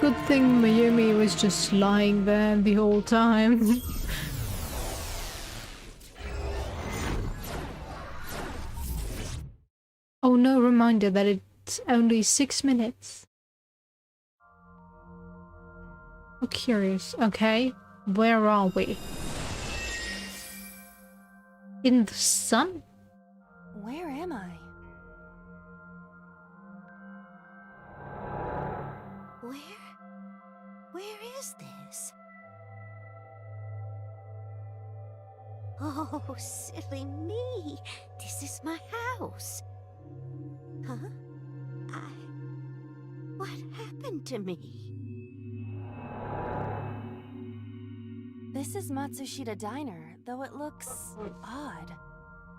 Good thing Mayumi was just lying there the whole time. Oh no, reminder that it's only 6 minutes. Oh, curious. Okay, where are we? In the sun? Where am I? Where is this? Oh, silly me. This is my house. Huh? What happened to me? This is Matsushita Diner, though it looks odd.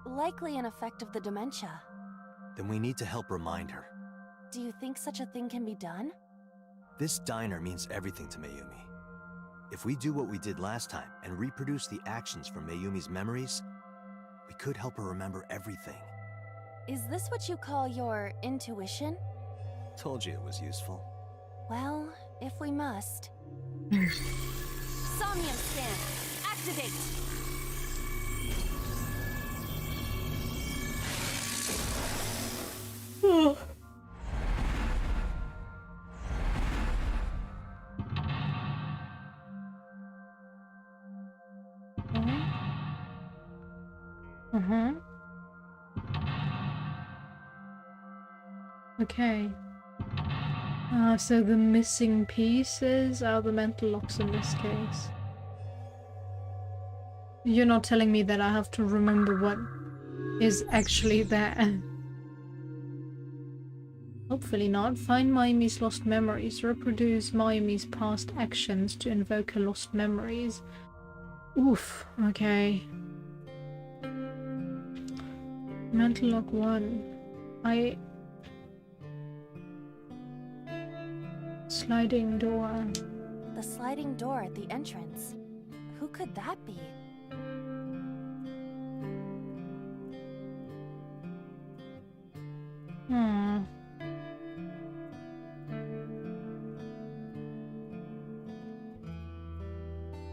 Likely an effect of the dementia. Then we need to help remind her. Do you think such a thing can be done? This diner means everything to Mayumi. If we do what we did last time and reproduce the actions from Mayumi's memories, we could help her remember everything. Is this what you call your intuition? Told you it was useful. Well, if we must. Somnium scan! Activate! Okay. So the missing pieces are the mental locks in this case. You're not telling me that I have to remember what is actually there. Hopefully not. Find Mayumi's lost memories. Reproduce Mayumi's past actions to invoke her lost memories. Oof. Okay. Mental lock 1. Sliding door. The sliding door at the entrance. Who could that be?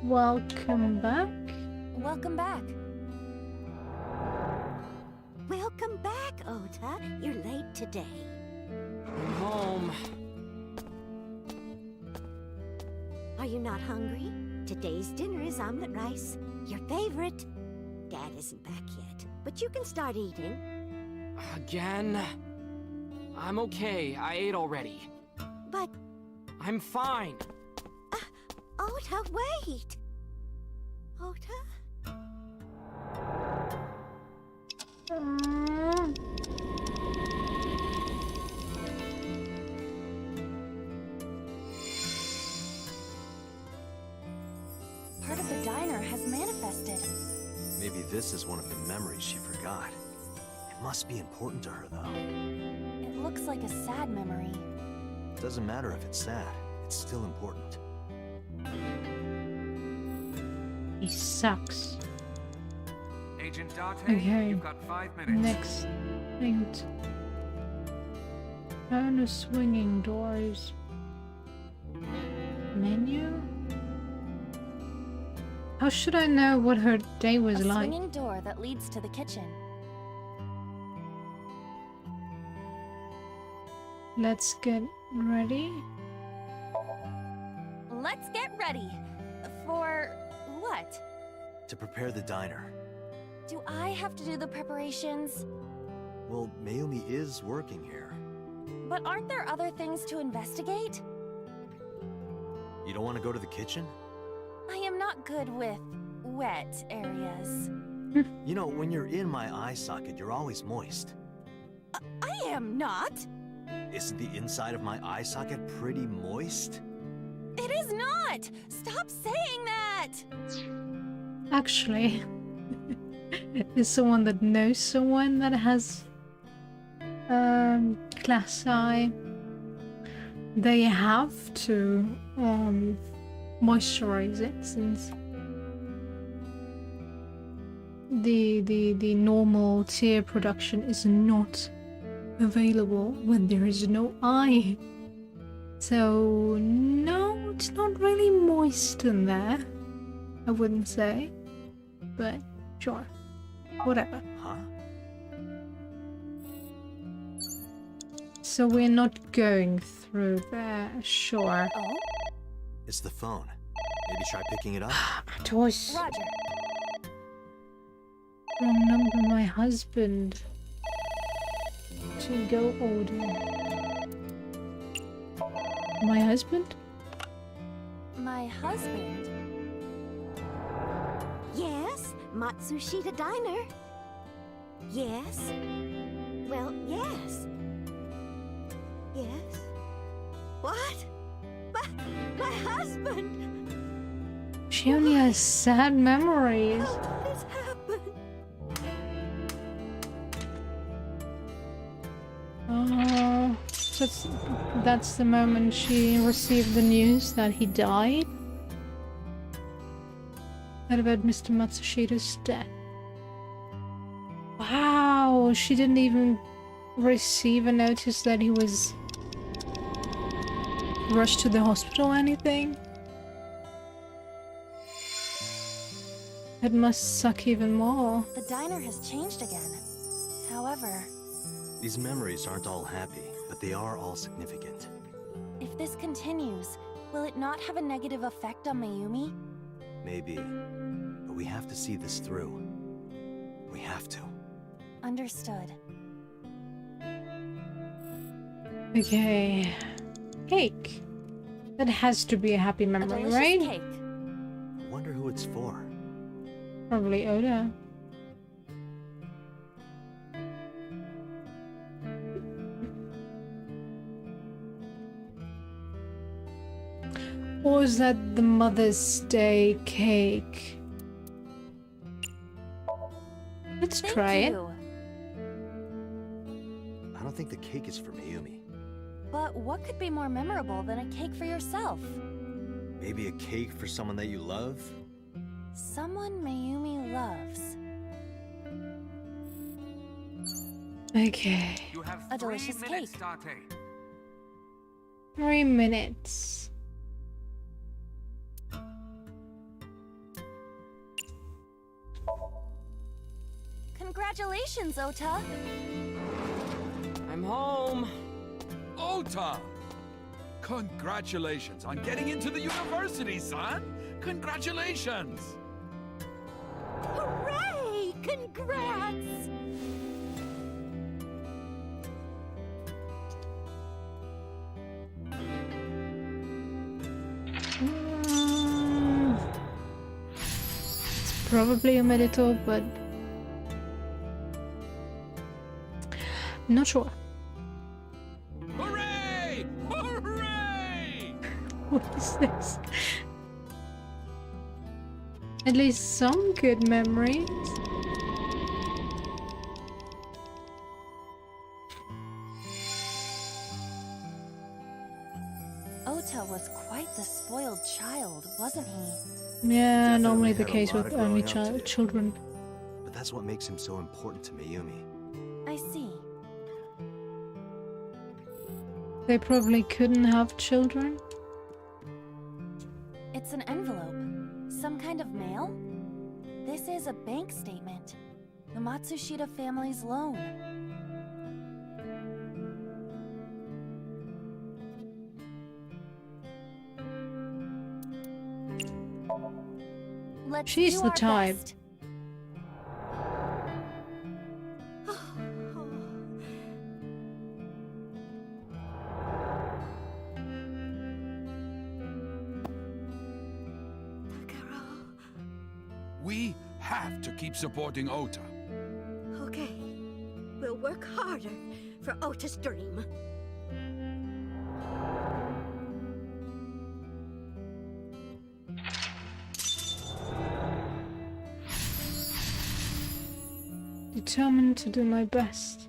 Welcome back. Welcome back. Welcome back, Ota. You're late today. I'm home. Are you not hungry? Today's dinner is omelet rice. Your favorite. Dad isn't back yet, but you can start eating. Again? I'm okay. I ate already. But, I'm fine. Ota, wait! Ota? Part of the diner has manifested. Maybe this is one of the memories she forgot. It must be important to her, though. It looks like a sad memory. Doesn't matter if it's sad. It's still important. He sucks. Agent Date, Okay. you've got 5 minutes. Next thing. Turn the swinging doors. Menu? How should I know what her day was A like? swinging door that leads to the kitchen. Let's get ready. Let's get ready. For what? To prepare the diner. Do I have to do the preparations? Well, Mayumi is working here. But aren't there other things to investigate? You don't want to go to the kitchen? I am not good with wet areas. You know, when you're in my eye socket, you're always moist. I am not. Isn't the inside of my eye socket pretty moist? It is not. Stop saying that. Actually, is someone that knows someone that has glass eye. They have to moisturize it since the normal tear production is not available when there is no eye. So no, it's not really moist in there, I wouldn't say, but sure, whatever. Huh? So we're not going through there, sure. Oh, It's the phone. Maybe try picking it up? It was Roger. wrong number, my husband. To go order. My husband? My husband. Yes, Matsushita Diner. Yes. Well, yes. Yes. What? My husband! She only has sad memories. What has happened? So that's the moment she received the news that he died. What about Mr. Matsushita's death? Wow, she didn't even receive a notice that he was rushed to the hospital or anything? It must suck even more. The diner has changed again. However, These memories aren't all happy, but they are all significant. if this continues, will it not have a negative effect on Mayumi? Maybe. But we have to see this through. We have to. Understood. Okay. Cake. That has to be a happy A memory, delicious right? cake. I wonder who it's for. Probably Oda. Or is that the Mother's Day cake? Let's Thank try it. you. I don't think the cake is for Mayumi. But what could be more memorable than a cake for yourself? Maybe a cake for someone that you love? Someone Mayumi loves. Okay. You have A 3 delicious minutes, cake. Date. 3 minutes. Congratulations, Ota! I'm home. Ota! Congratulations on getting into the university, son! Congratulations! Hooray! Congrats! It's probably a medical, but not sure. Hooray! Hooray! What is this? At least some good memories. Ota was quite the spoiled child, wasn't he? Yeah, Definitely normally the had a case lot with of only growing up to do. children. But that's what makes him so important to Mayumi. I see. They probably couldn't have children. It's an envelope. Some kind of mail? This is a bank statement. The Matsushita family's loan. Let's She's do the our type. best. We have to keep supporting Ota. Okay. We'll work harder for Ota's dream. Determined to do my best.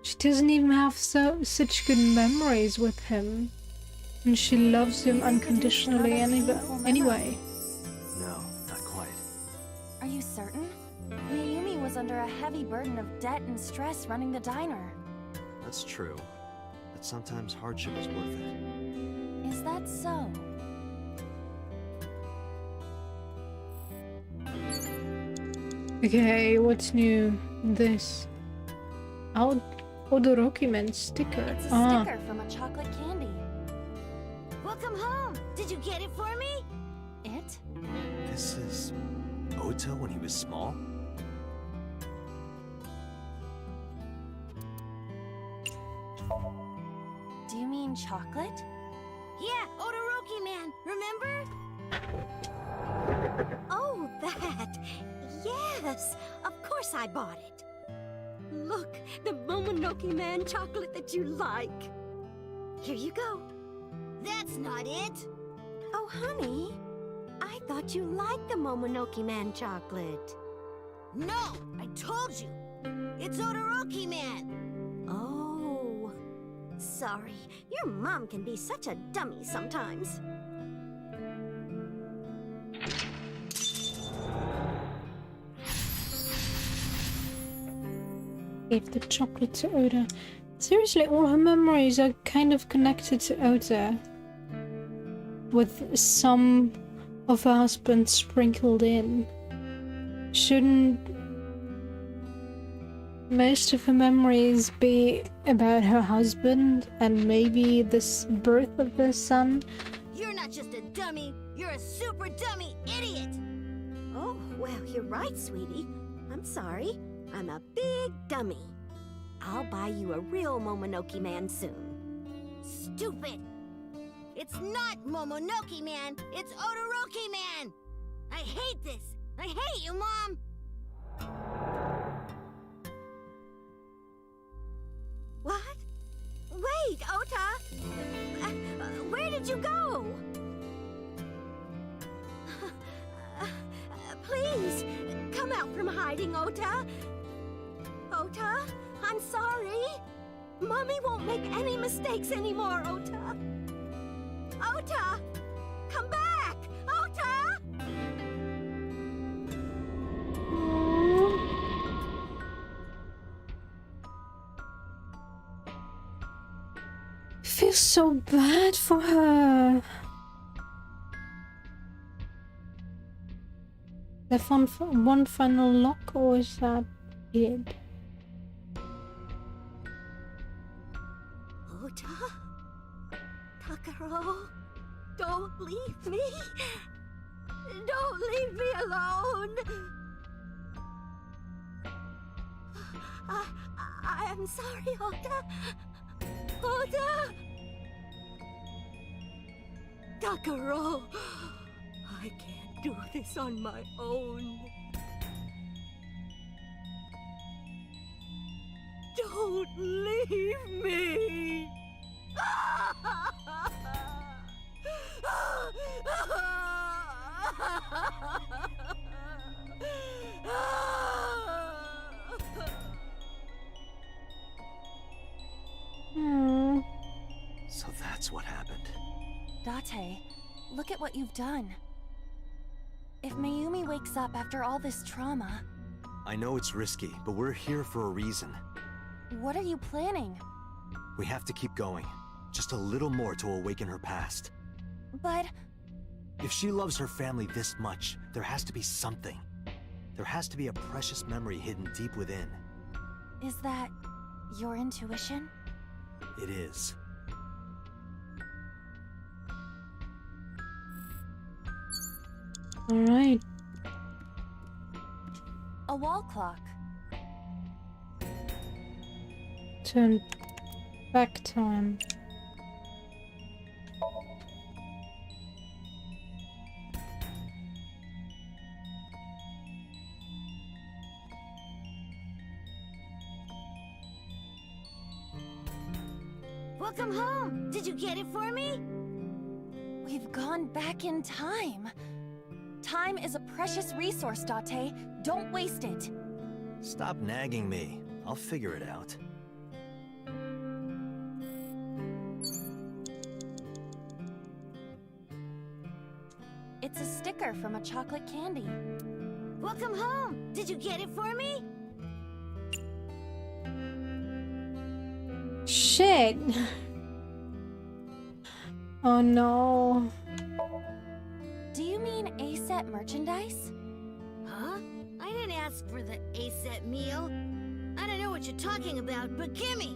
She doesn't even have such good memories with him. And she loves him unconditionally anyway. No, not quite. Are you certain? Mayumi was under a heavy burden of debt and stress running the diner. That's true. But sometimes hardship is worth it. Is that so? Okay, what's new? This. Odoroki Man sticker. It's a sticker from a chocolate candy. Welcome home. Did you get it for me? It? This is Ota when he was small? Do you mean chocolate? Yeah, Odoroki Man. Remember? Oh, that. Yes. Of course I bought it. Look, the Momonoke Man chocolate that you like. Here you go. That's not it. Oh, honey. I thought you liked the Momonoke Man chocolate. No, I told you. It's Odoroki Man. Oh. Sorry. Your mom can be such a dummy sometimes. Gave the chocolate to Ota. Seriously, all her memories are kind of connected to Ota. With some of her husband sprinkled in. Shouldn't most of her memories be about her husband and maybe this birth of their son? You're not just a dummy, you're a super dummy idiot! Oh, well, you're right, sweetie. I'm sorry. I'm a big dummy. I'll buy you a real Momonoke Man soon. Stupid! It's not Momonoke Man, it's Odoroki Man! I hate this! I hate you, Mom! What? Wait, Ota! Where did you go? Please, come out from hiding, Ota! Ota, I'm sorry. Mommy won't make any mistakes anymore, Ota. Ota! Come back! Ota! I feel so bad for her. That one final lock, or is that it? Ota? Takaro? Don't leave me! Don't leave me alone! I am sorry, Ota. Ota! Takaro! I can't do this on my own. Don't leave me! So that's what happened. Date, look at what you've done. If Mayumi wakes up after all this trauma... I know it's risky, but we're here for a reason. What are you planning? We have to keep going. Just a little more to awaken her past. But... If she loves her family this much, there has to be something. There has to be a precious memory hidden deep within. is that your intuition? It is. Alright. A wall clock. Turn back time. Welcome home! Did you get it for me? We've gone back in time. Time is a precious resource, Date. Don't waste it. Stop nagging me. I'll figure it out. It's a sticker from a chocolate candy. Welcome home! Did you get it for me? Shit! Oh no. Do you mean A-set merchandise? Huh? I didn't ask for the A-set meal. I don't know what you're talking about, but gimme!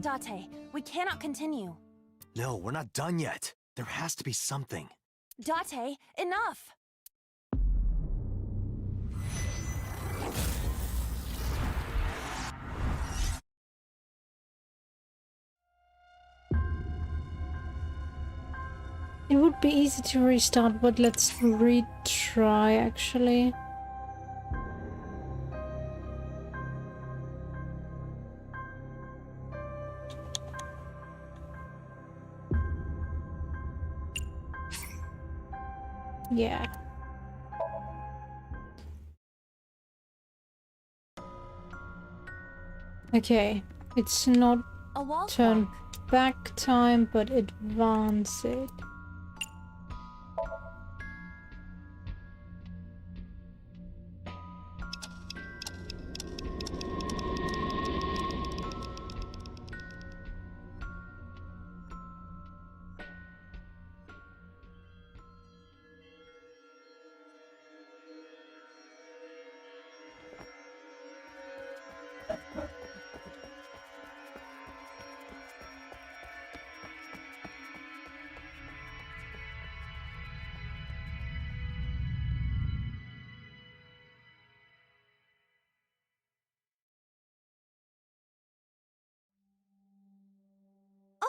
Date, we cannot continue. No, we're not done yet. There has to be something. Date, enough! It would be easy to restart, but let's retry actually. Yeah. Okay, it's not A wall turn clock. back time, but advance it.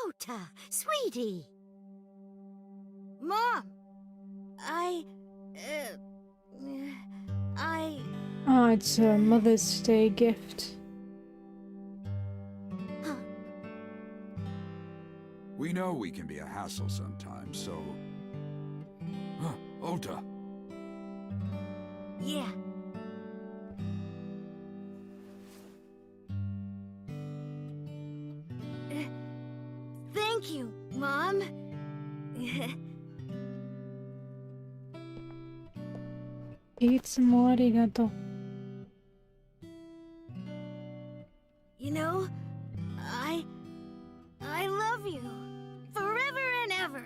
Ota, sweetie! Mom! Oh, it's a Mother's Day gift. We know we can be a hassle sometimes, so... Huh, Ota. Yeah. Thank you, Mom. Itsumo arigato. You know, I love you. Forever and ever.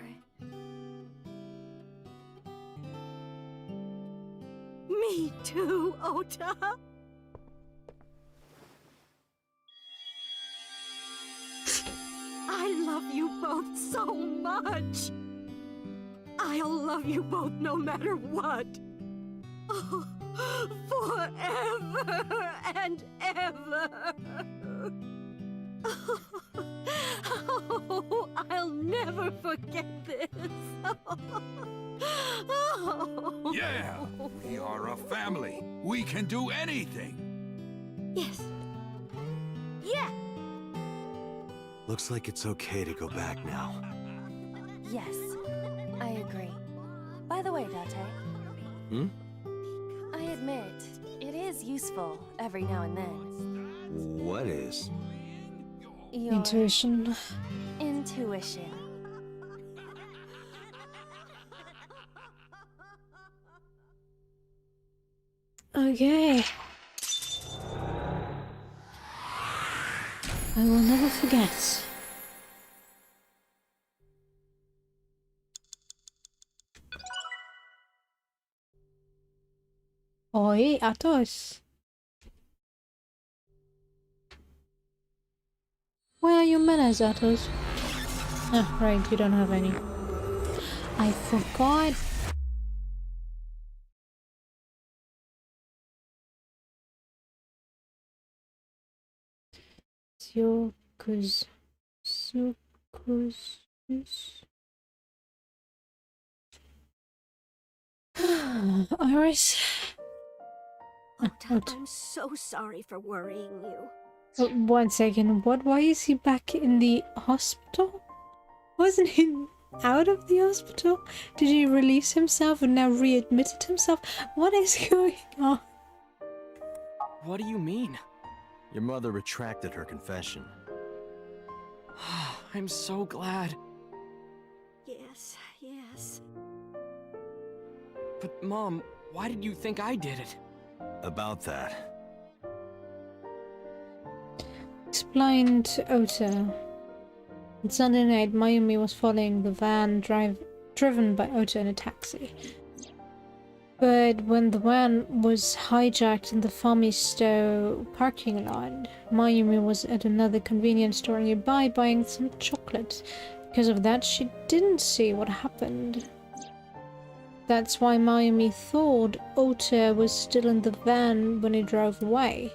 Me too, Ota. I love you both so much. I'll love you both no matter what. Oh, forever and ever. Oh, I'll never forget this. Oh. Yeah! We are a family. We can do anything. Yes. Yeah. Looks like it's okay to go back now. Yes, I agree. By the way, Date. Hmm? I admit, it is useful every now and then. What is? Your Intuition. intuition. Okay. I will never forget. Oi, Atos. Where are your manners, Atos? Ah, right, you don't have any. I forgot. Sukus. Sukus. Iris. Ota, I'm so sorry for worrying you. 1 second. What? Why is he back in the hospital? Wasn't he out of the hospital? Did he release himself and now readmitted himself? What is going on? What do you mean? Your mother retracted her confession. I'm so glad. Yes, yes. But Mom, why did you think I did it? About that. Explained to Ota. On Sunday night, Mayumi was following the van driven by Ota in a taxi. But when the van was hijacked in the Famisto parking lot, Mayumi was at another convenience store nearby buying some chocolate. Because of that, she didn't see what happened. That's why Mayumi thought Ota was still in the van when he drove away,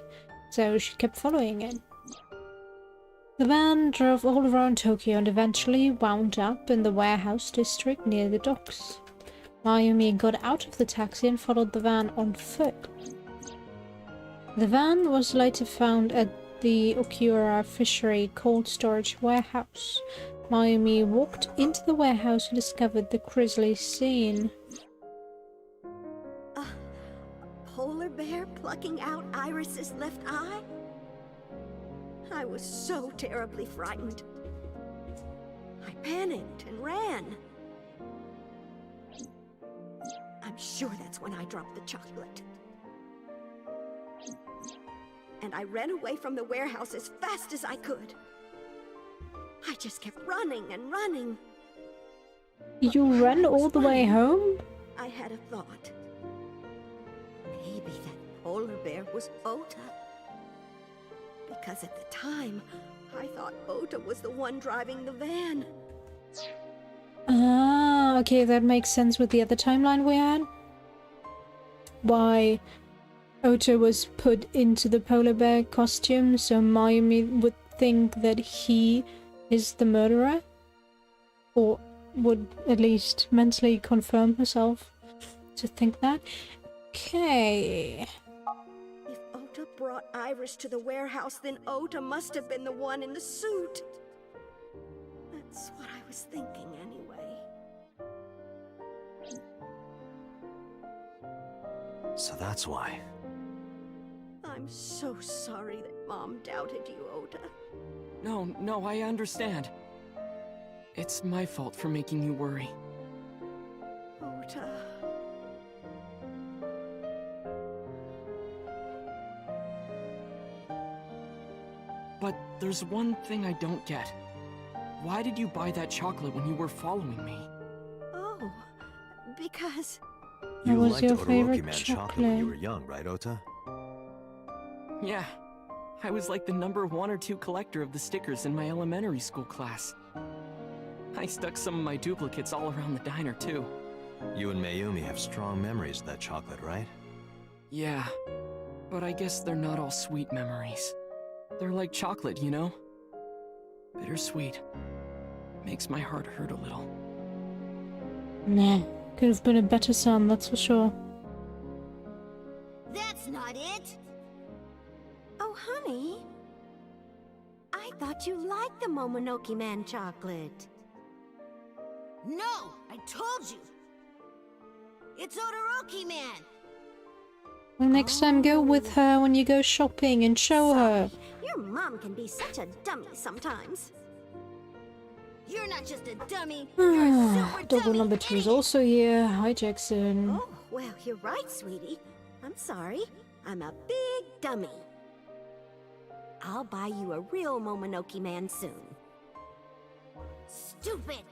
so she kept following it. The van drove all around Tokyo and eventually wound up in the warehouse district near the docks. Mayumi got out of the taxi and followed the van on foot. The van was later found at the Okura Fishery cold storage warehouse. Mayumi walked into the warehouse and discovered the grisly scene. A polar bear plucking out Iris's left eye? I was so terribly frightened. I panicked and ran. I'm sure that's when I dropped the chocolate. And I ran away from the warehouse as fast as I could. I just kept running and running. You ran all the way home? I had a thought. Maybe that polar bear was Ota. Because at the time, I thought Ota was the one driving the van. Ah, okay, that makes sense with the other timeline we had. Why Ota was put into the polar bear costume, so Mayumi would think that he is the murderer? Or would at least mentally confirm herself to think that. Okay. If Ota brought Iris to the warehouse, then Ota must have been the one in the suit. That's what I was thinking anyway. So that's why. I'm so sorry that Mom doubted you, Ota. No, I understand. It's my fault for making you worry. Ota. But there's one thing I don't get. Why did you buy that chocolate when you were following me? Oh, because... You was liked your Todoroki favorite Man chocolate when you chocolate? were young, right, Ota? Yeah. I was like the number 1 or 2 collector of the stickers in my elementary school class. I stuck some of my duplicates all around the diner, too. You and Mayumi have strong memories of that chocolate, right? Yeah. But I guess they're not all sweet memories. They're like chocolate, you know? Bittersweet. Makes my heart hurt a little. Nah, could have been a better son, that's for sure. That's not it! Oh, honey. I thought you liked the Momonoke Man chocolate. No! I told you! It's Todoroki Man! Well, next time go with her when you go shopping and show her. Your mom can be such a dummy sometimes. You're not just a dummy, you're a super Double dummy number 2 is idiot. also here. Hi, Jackson. Oh, well, you're right, sweetie. I'm sorry. I'm a big dummy. I'll buy you a real Momonoke man soon. Stupid!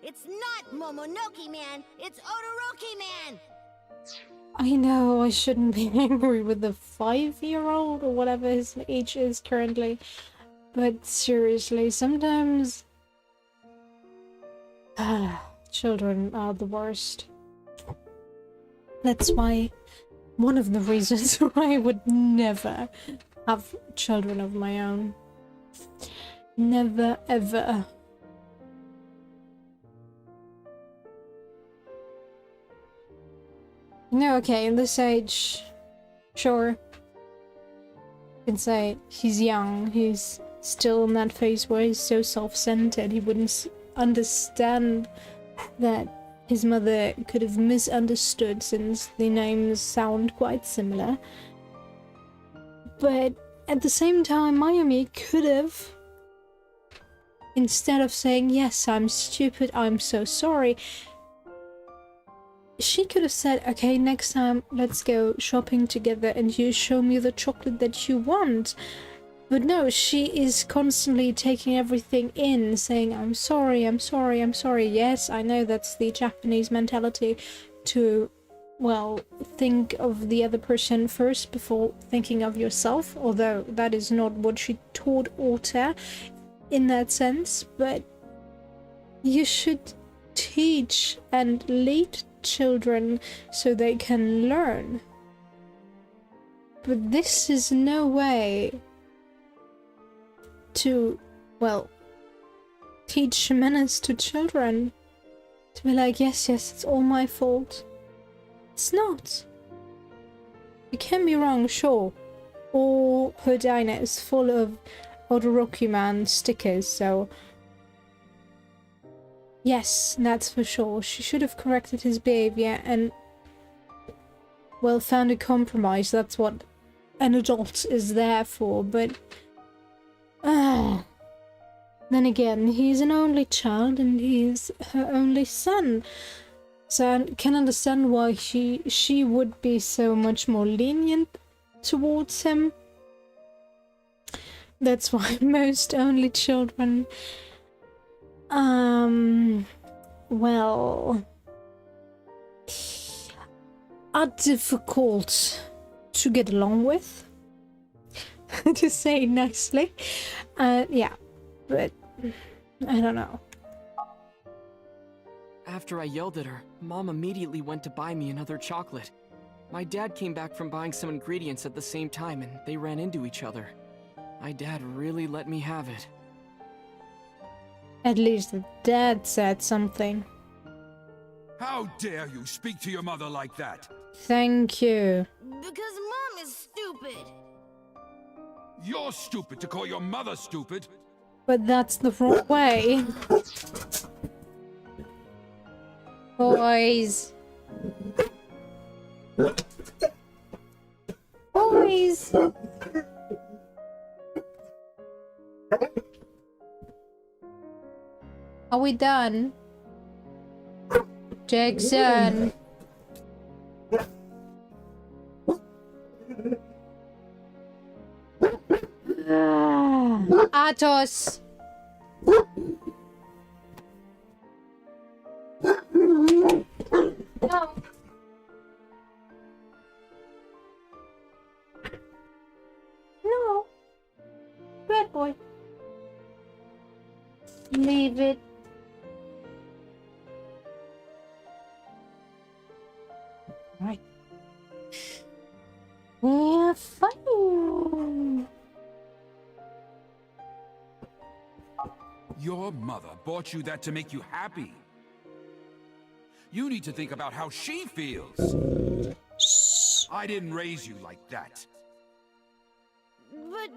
It's not Momonoke Man, it's Odoroki Man! I know I shouldn't be angry with the 5-year-old or whatever his age is currently, but seriously, sometimes children are the worst. That's why one of the reasons why I would never have children of my own. Never ever. No, okay, in this age, sure. You can say he's young, he's still in that phase where he's so self-centered, he wouldn't understand that his mother could have misunderstood since the names sound quite similar. But at the same time, Mayumi could have, instead of saying, yes, I'm stupid, I'm so sorry, she could have said, okay, next time let's go shopping together and you show me the chocolate that you want. But no, she is constantly taking everything in, saying, I'm sorry, I'm sorry, I'm sorry. Yes, I know that's the Japanese mentality to, well, think of the other person first before thinking of yourself, although that is not what she taught Ota in that sense, but you should teach and lead children so they can learn. But this is no way to, well, teach manners to children. To be like, yes, it's all my fault. It's not. You can be wrong, sure. All her diner is full of Odoroki Man stickers, so yes, that's for sure. She should have corrected his behavior and, well, found a compromise. That's what an adult is there for, but then again, he's an only child and he's her only son. So I can understand why she would be so much more lenient towards him. That's why most only children, well, are difficult to get along with, to say it nicely. Yeah, but I don't know. After I yelled at her, Mom immediately went to buy me another chocolate. My dad came back from buying some ingredients at the same time and they ran into each other. My dad really let me have it. At least the dad said something. How dare you speak to your mother like that? Thank you. Because Mom is stupid. You're stupid to call your mother stupid. But that's the wrong way. Boys. Boys. Are we done? Jackson. Otas. No. No. Bad boy. Leave it. Right. We're fine. Your mother bought you that to make you happy. You need to think about how she feels. I didn't raise you like that. But...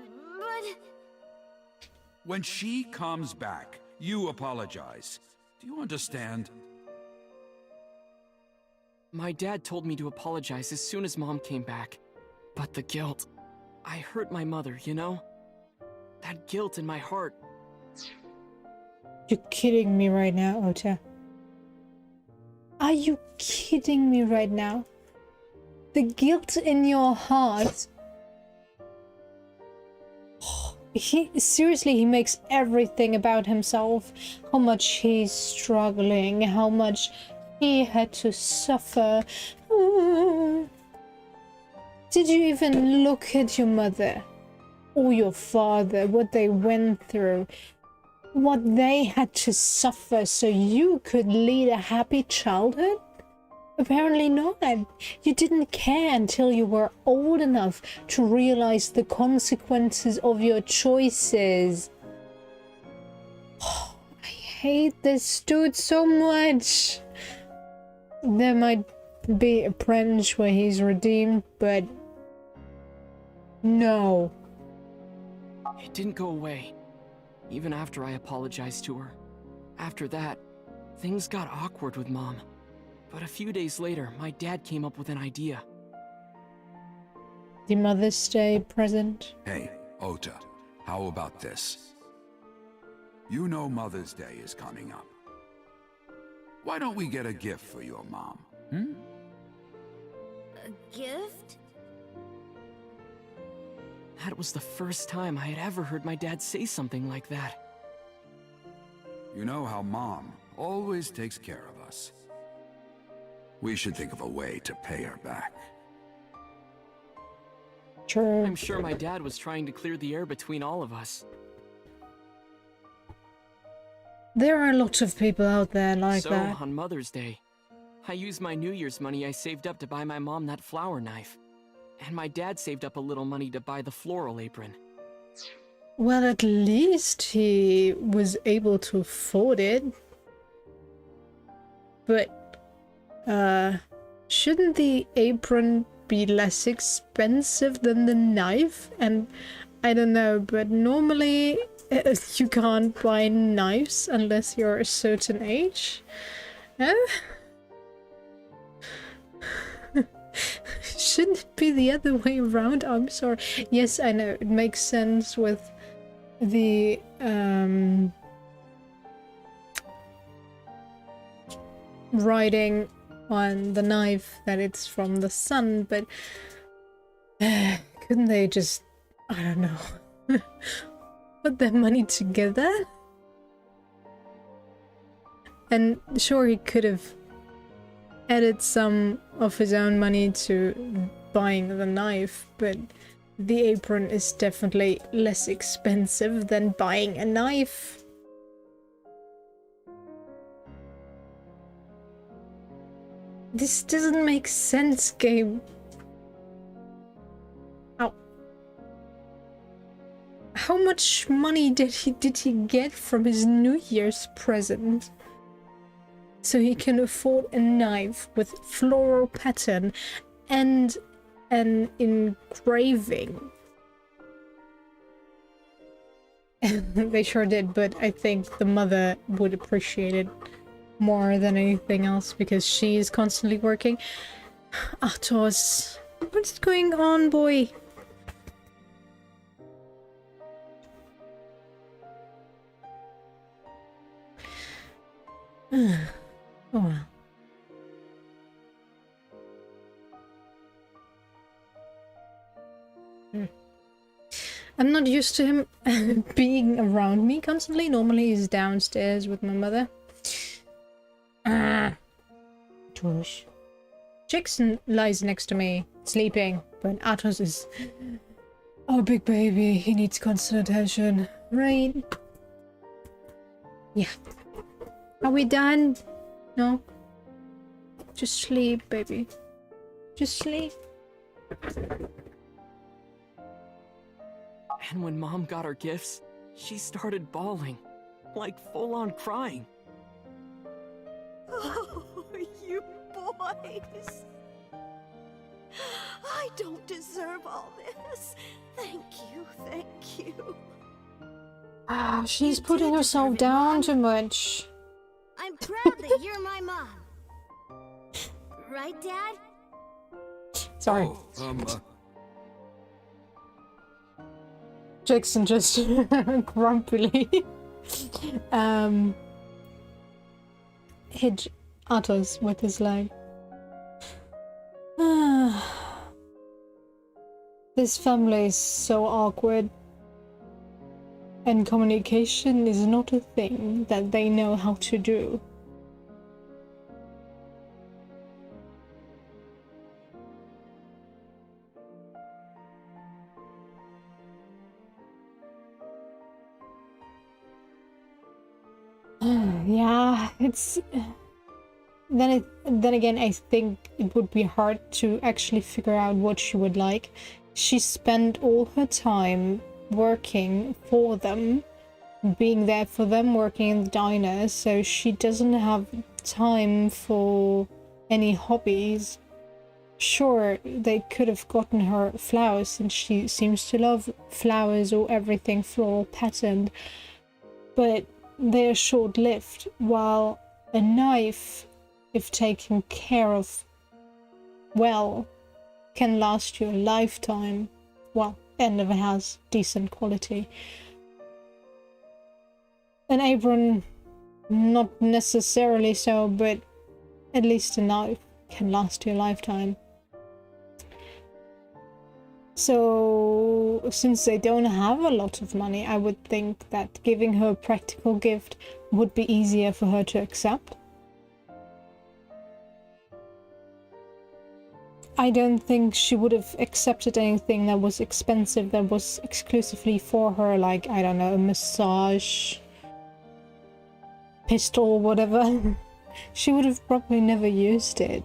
When she comes back, you apologize. Do you understand? My dad told me to apologize as soon as Mom came back. But the guilt... I hurt my mother, you know? That guilt in my heart... You're kidding me right now, Ota. Are you kidding me right now? the guilt in your heart. He seriously, he makes everything about himself. How much he's struggling, how much he had to suffer. Did you even look at your mother or your father, what they went through, what they had to suffer so you could lead a happy childhood? Apparently not. You didn't care until you were old enough to realize the consequences of your choices. Oh, I hate this dude so much. There might be a branch where he's redeemed, but no. It didn't go away, even after I apologized to her. After that, things got awkward with Mom. But a few days later, my dad came up with an idea. The Mother's Day present. Hey, Ota, how about this? You know Mother's Day is coming up. Why don't we get a gift for your mom, hmm? A gift? That was the first time I had ever heard my dad say something like that. You know how Mom always takes care of us. We should think of a way to pay her back. Sure. I'm sure my dad was trying to clear the air between all of us. There are lots of people out there like so, that. on Mother's Day, I used my New Year's money I saved up to buy my mom that flower knife. And my dad saved up a little money to buy the floral apron. Well, at least he was able to afford it. But shouldn't the apron be less expensive than the knife? And I don't know, but normally you can't buy knives unless you're a certain age. Shouldn't it be the other way around? I'm sorry. Yes, I know, it makes sense with the writing on the knife that it's from the sun, but couldn't they just, I don't know, put their money together? And sure, he could have added some of his own money to buying the knife, but the apron is definitely less expensive than buying a knife. This doesn't make sense, game. Ow. How much money did he get from his New Year's present? So he can afford a knife with floral pattern and an engraving. They sure did, but I think the mother would appreciate it more than anything else because she is constantly working. Otas, what's going on, boy? Oh well. I'm not used to him being around me constantly. Normally he's downstairs with my mother. Tush. Jackson lies next to me, sleeping, but Atos is our big baby. He needs constant attention, right? Yeah. Are we done? No? Just sleep, baby. Just sleep. And when Mom got her gifts, she started bawling, like full-on crying. Oh, you boys. I don't deserve all this. Thank you. Ah, she's putting herself down too much. I'm proud that you're my mom. Right, Dad? Sorry. Oh, Jackson just grumpily hit Atos with his leg. This family is so awkward, and communication is not a thing that they know how to do. Yeah, it's then again, I think it would be hard to actually figure out what she would like. She spent all her time working for them, being there for them, working in the diner, so she doesn't have time for any hobbies. Sure, they could have gotten her flowers, and she seems to love flowers or everything floral patterned, but they're short-lived, while a knife, if taken care of well, can last you a lifetime. Well, and if it has decent quality. An apron, not necessarily so, but at least a knife can last you a lifetime. So, since they don't have a lot of money, I would think that giving her a practical gift would be easier for her to accept. I don't think she would have accepted anything that was expensive, that was exclusively for her, like, I don't know, a massage pistol or whatever. She would have probably never used it.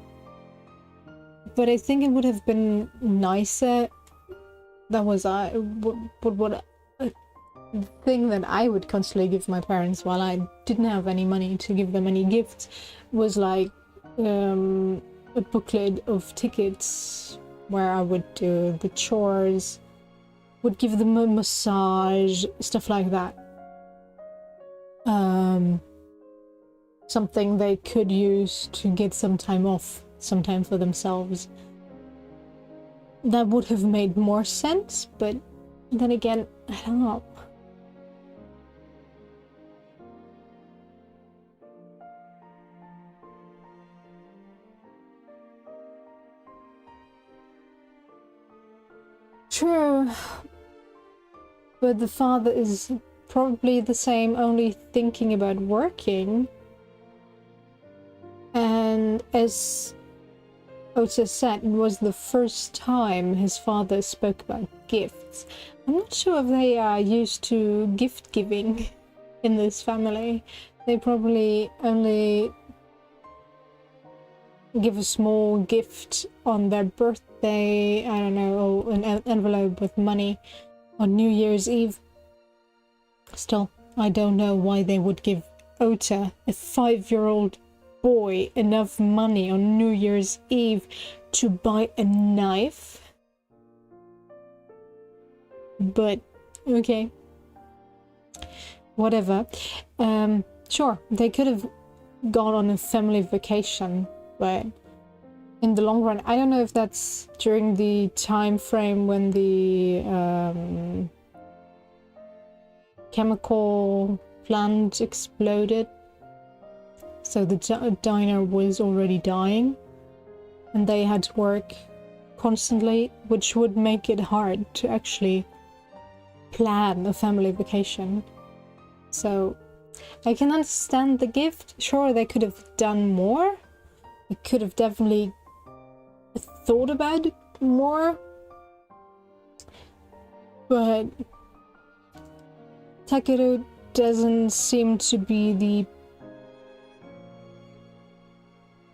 But I think it would have been nicer. That was what a thing that I would constantly give my parents while I didn't have any money to give them any gifts, was like a booklet of tickets where I would do the chores, would give them a massage, stuff like that. Something they could use to get some time off, some time for themselves. That would have made more sense, but then again, I don't know. True, but the father is probably the same, only thinking about working. And as Otas said, it was the first time his father spoke about gifts. I'm not sure if they are used to gift giving in this family. They probably only give a small gift on their birthday, I don't know, or an envelope with money on New Year's Eve. Still, I don't know why they would give Ota, a 5-year-old boy, enough money on New Year's Eve to buy a knife. But okay, whatever. Sure, they could have gone on a family vacation, but in the long run, I don't know if that's during the time frame when the chemical plant exploded. So the diner was already dying, and they had to work constantly, which would make it hard to actually plan a family vacation. So I can understand the gift. Sure, they could have done more. They could have definitely thought about it more. But Takeru doesn't seem to be the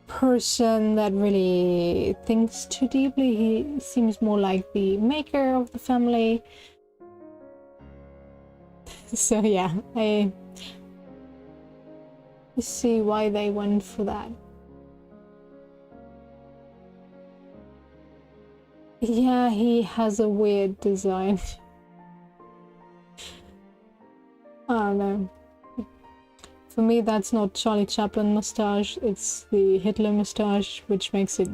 person that really thinks too deeply. He seems more like the maker of the family. So yeah, I see why they went for that. Yeah, he has a weird design. I don't know. For me, that's not Charlie Chaplin mustache, it's the Hitler mustache, which makes it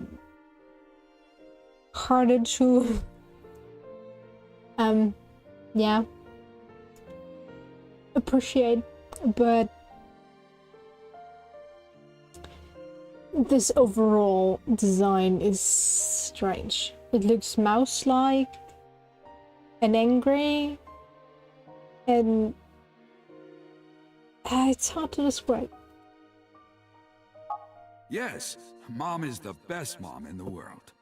harder to yeah, appreciate. But this overall design is strange. It looks mouse-like, and angry, and it's hard to describe. Yes, Mom is the best mom in the world.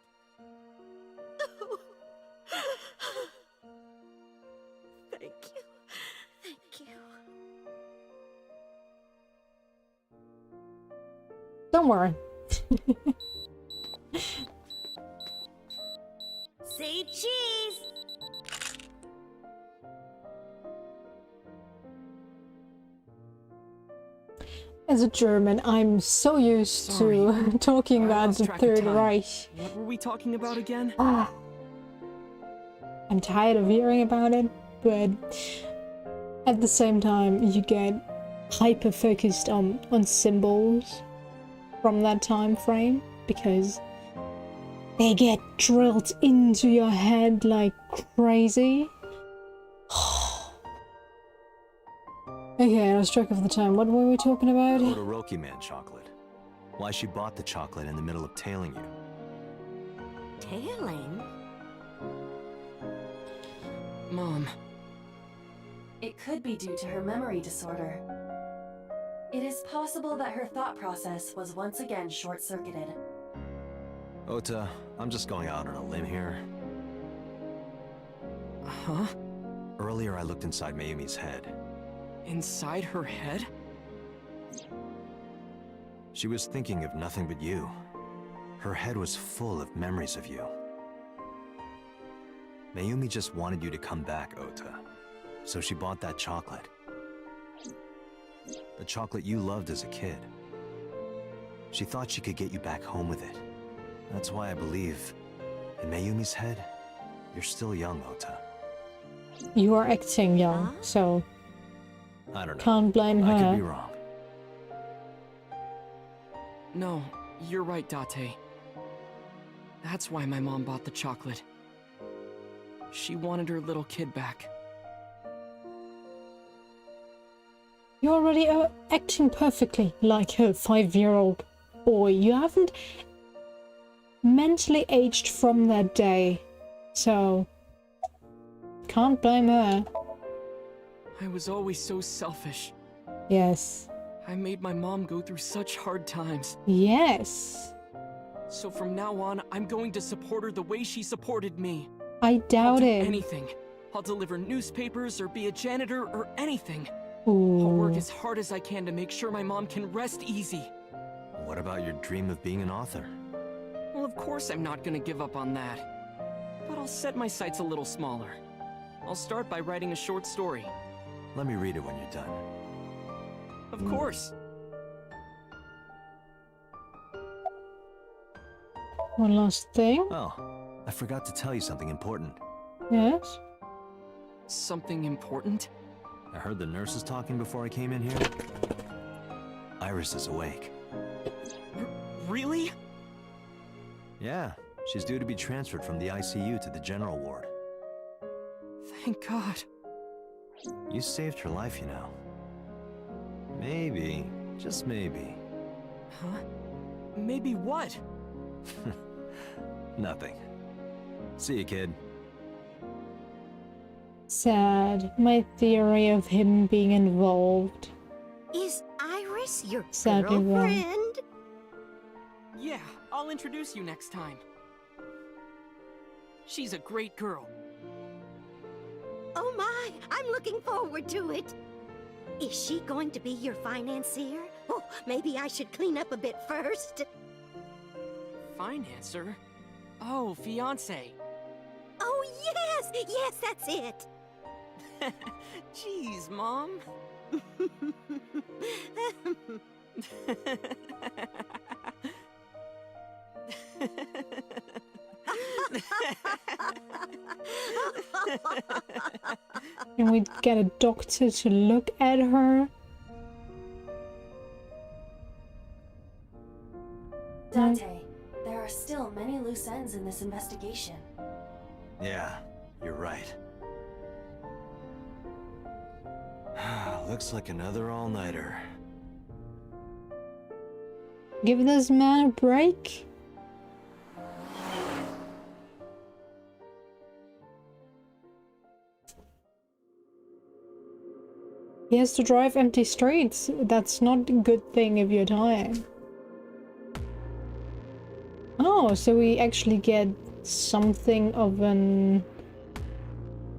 Thank you. Thank you. Don't worry. Say cheese. As a German, I'm so used to talking I about lost the track of Third time. Reich. What were we talking about again? Ah, I'm tired of hearing about it, but at the same time, you get hyper focused on symbols from that time frame because they get drilled into your head like crazy. Okay, I lost track of the time. What were we talking about? Todoroki Man chocolate. Why she bought the chocolate in the middle of tailing you. Tailing? Mom. It could be due to her memory disorder. It is possible that her thought process was once again short-circuited. Ota, I'm just going out on a limb here. Huh? Earlier I looked inside Mayumi's head. Inside her head? She was thinking of nothing but you. Her head was full of memories of you. Mayumi just wanted you to come back, Ota. So she bought that chocolate. The chocolate you loved as a kid. She thought she could get you back home with it. That's why I believe, in Mayumi's head, you're still young, Ota. You are acting young, so I don't know. can't blame I could her. be wrong. No, you're right, Date. That's why my mom bought the chocolate. She wanted her little kid back. You're already acting perfectly like a 5-year-old boy. You haven't mentally aged from that day, so can't blame her. I was always so selfish. Yes. I made my mom go through such hard times. Yes. So from now on, I'm going to support her the way she supported me. I I'll doubt do it. anything. I'll deliver newspapers or be a janitor or anything. Ooh. I'll work as hard as I can to make sure my mom can rest easy. What about your dream of being an author? Well, of course I'm not gonna give up on that. But I'll set my sights a little smaller. I'll start by writing a short story. Let me read it when you're done. Of course. One last thing. Oh, I forgot to tell you something important. Yes. Something important? I heard the nurses talking before I came in here. Iris is awake. Really? Yeah, she's due to be transferred from the ICU to the general ward. Thank God. You saved her life, you know. Maybe, just maybe. Huh? Maybe what? Nothing. See you, kid. Sad. My theory of him being involved. Is Iris your Sadly wrong. girlfriend? Yeah, I'll introduce you next time. She's a great girl. Oh my, I'm looking forward to it. Is she going to be your financier? Oh, maybe I should clean up a bit first. Financer? Oh, fiance. Oh yes, yes, that's it. Jeez, Mom. Can we get a doctor to look at her? Dante, there are still many loose ends in this investigation. Yeah, you're right. Looks like another all-nighter. Give this man a break. He has to drive empty streets. That's not a good thing if you're dying. Oh, so we actually get something of an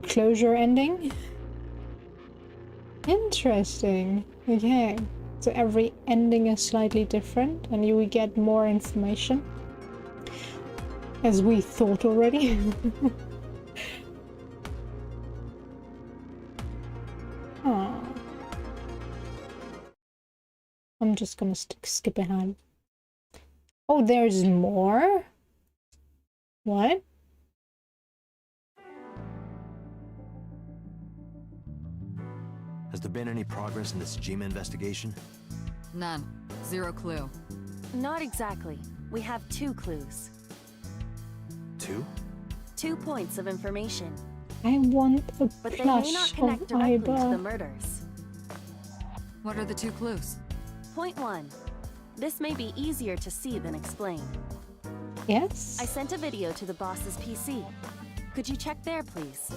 closure ending? Interesting. Okay. So every ending is slightly different and you will get more information. As we thought already. Oh. I'm just gonna skip ahead. Oh, there's more? What? Has there been any progress in this Jima investigation? None. Zero clue. Not exactly. We have 2 clues. 2? 2 points of information. I want a But they may not plush connect of directly to the Iba. murders. What are the 2 clues? Point 1. This may be easier to see than explain. Yes? I sent a video to the boss's PC. Could you check there, please?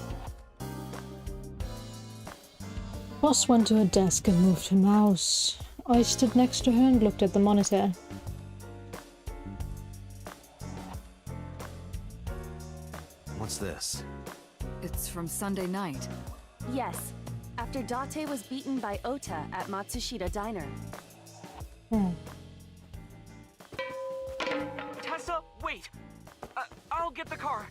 Boss went to her desk and moved her mouse. I stood next to her and looked at the monitor. What's this? It's from Sunday night. Yes. After Date was beaten by Ota at Matsushita Diner. Tessa, wait! I'll get the car.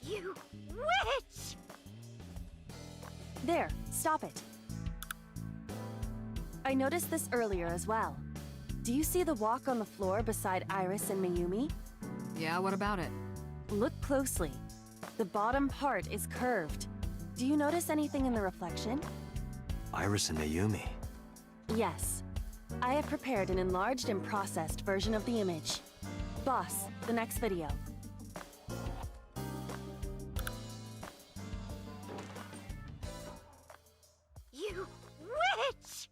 You witch! There, stop it. I noticed this earlier as well. Do you see the walk on the floor beside Iris and Mayumi? Yeah, what about it? Look closely. The bottom part is curved. Do you notice anything in the reflection? Iris and Mayumi. Yes. I have prepared an enlarged and processed version of the image. Boss, the next video. You witch!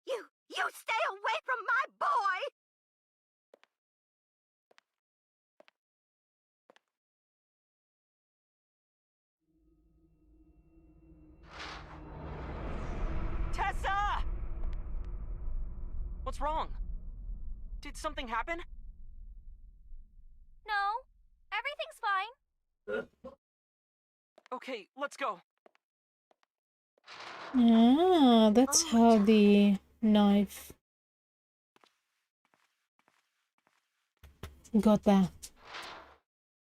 You stay away from my boy! Tessa! What's wrong? Did something happen? No, everything's fine. Okay, let's go. Ah, that's how the knife got there.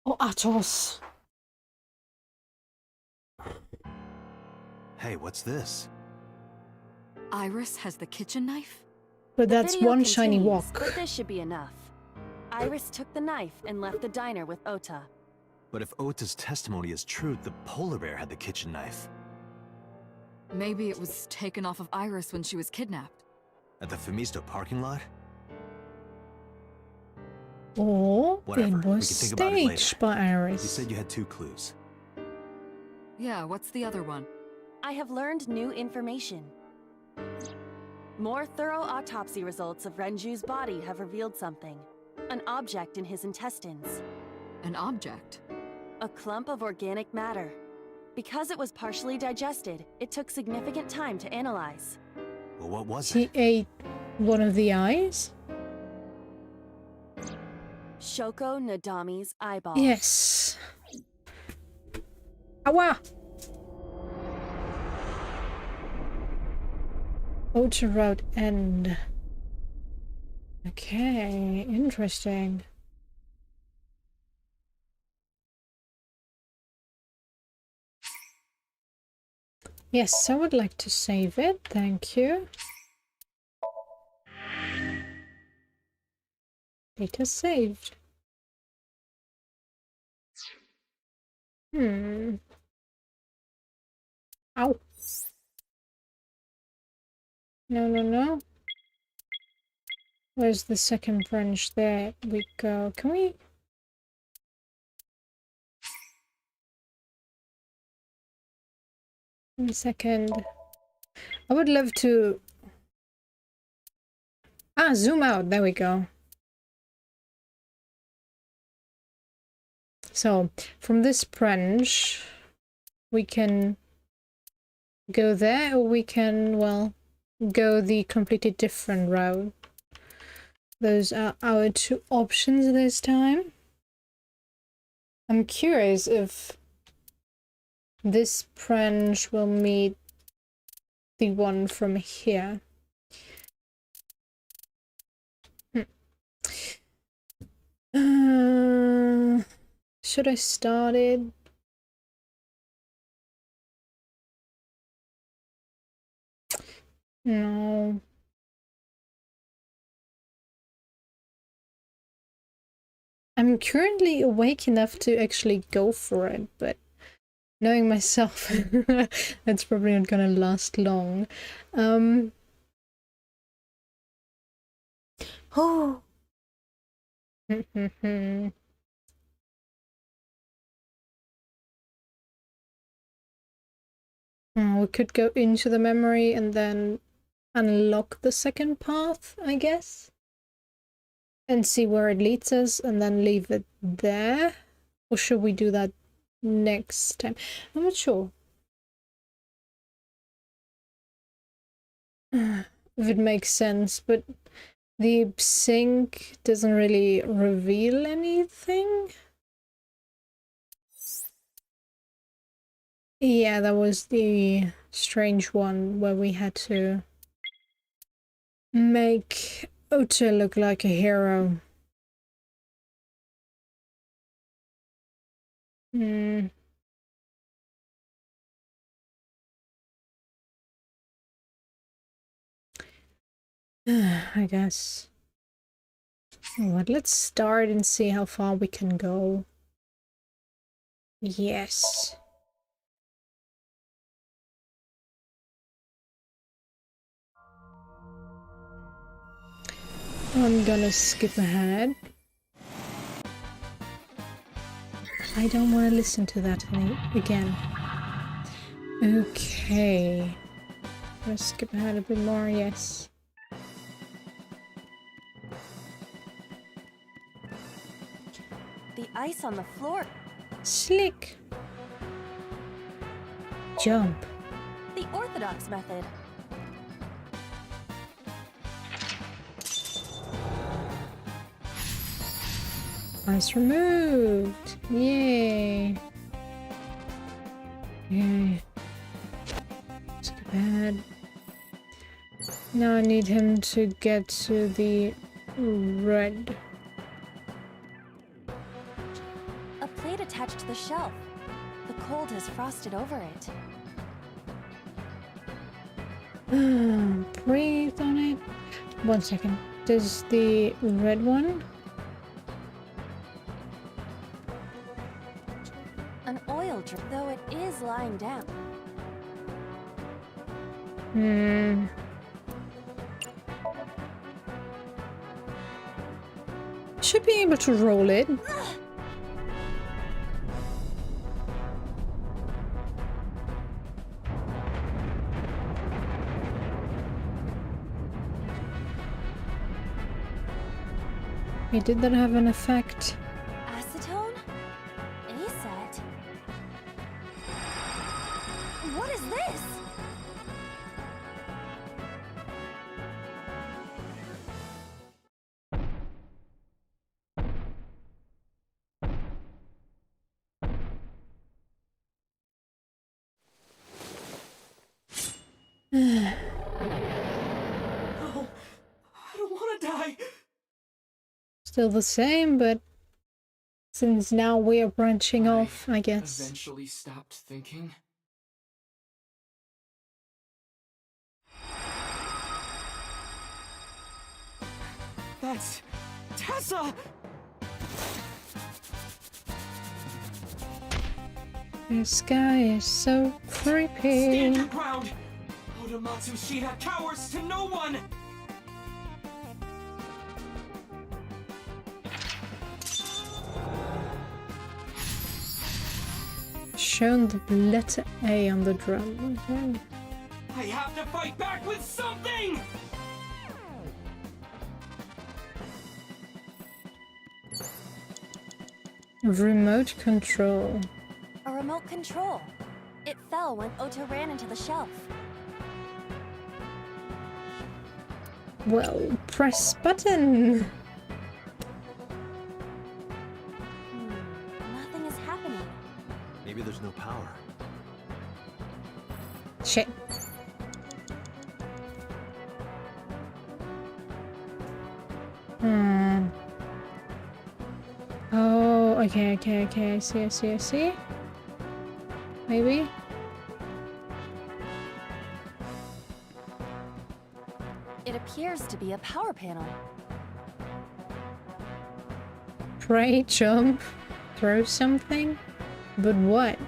Oh, Atos. Hey, what's this? Iris has the kitchen knife? But The that's video one shiny continues, walk. But this should be enough. Iris took the knife and left the diner with Ota. But if Ota's testimony is true, the polar bear had the kitchen knife. Maybe it was taken off of Iris when she was kidnapped. At the Femisto parking lot? Or Whatever, it we was can think about it later. staged by Iris. You said you had 2 clues. Yeah, what's the other one? I have learned new information. More thorough autopsy results of Renju's body have revealed something. An object in his intestines. An object? A clump of organic matter. Because it was partially digested, it took significant time to analyze. Well, what was He it? ate one of the eyes? Shoko Nadami's eyeball. Yes. Awa! Ota route end. Okay, interesting. Yes, I would like to save it, thank you. Data saved. Ow. No. Where's the second branch? There we go. Can we? One second. I would love to... zoom out. There we go. So, from this branch, we can go there, or we can, well, go the completely different route. Those are our two options this time. I'm curious if this branch will meet the one from here. Should I start it? No. I'm currently awake enough to actually go for it, but knowing myself, that's probably not gonna last long. Oh. We could go into the memory and then unlock the second path, I guess. And see where it leads us and then leave it there. Or should we do that next time? I'm not sure. If it makes sense, but the sync doesn't really reveal anything. Yeah, that was the strange one where we had to make Ota look like a hero. I guess. You know what, let's start and see how far we can go. Yes. I'm gonna skip ahead. I don't want to listen to that again. Okay. Let's skip ahead a bit more, yes. The ice on the floor. Slick. Jump. The orthodox method. Ice removed. Yay. Yay. Skip ahead. Now I need him to get to the red. A plate attached to the shelf. The cold has frosted over it. Breathe on it. 1 second. Does the red one? An oil drip, though it is lying down. Should be able to roll it. Hey, did that have an effect? Acetone? Acet? What is this? No, I don't want to die. Still the same, but since now we are branching off, I guess. Eventually stopped thinking. That's Tessa! This guy is so creepy. Stand your ground! Otamatsu Shina cowers to no one! Shown the letter A on the drum. Okay. I have to fight back with something! Remote control. A remote control. It fell when Ota ran into the shelf. Well, press button. Nothing is happening. Maybe there's no power. Shit. Oh, okay. I see. Maybe? It appears to be a power panel. Pray, jump, throw something? But what?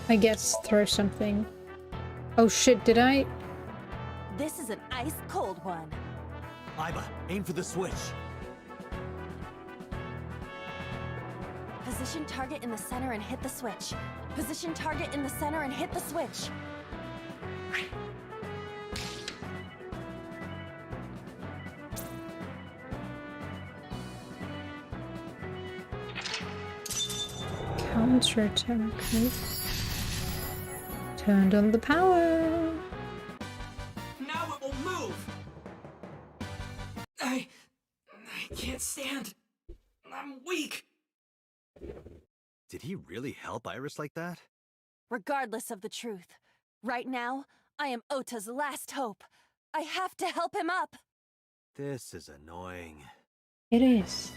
I guess throw something. Oh shit, did I? This is an ice cold one. Iba, aim for the switch. Position target in the center and hit the switch. Position target in the center and hit the switch. Counterattack. Turned on the power. Now it will move! I can't stand. I'm weak. Did he really help Iris like that? Regardless of the truth, right now, I am Ota's last hope. I have to help him up. This is annoying. It is.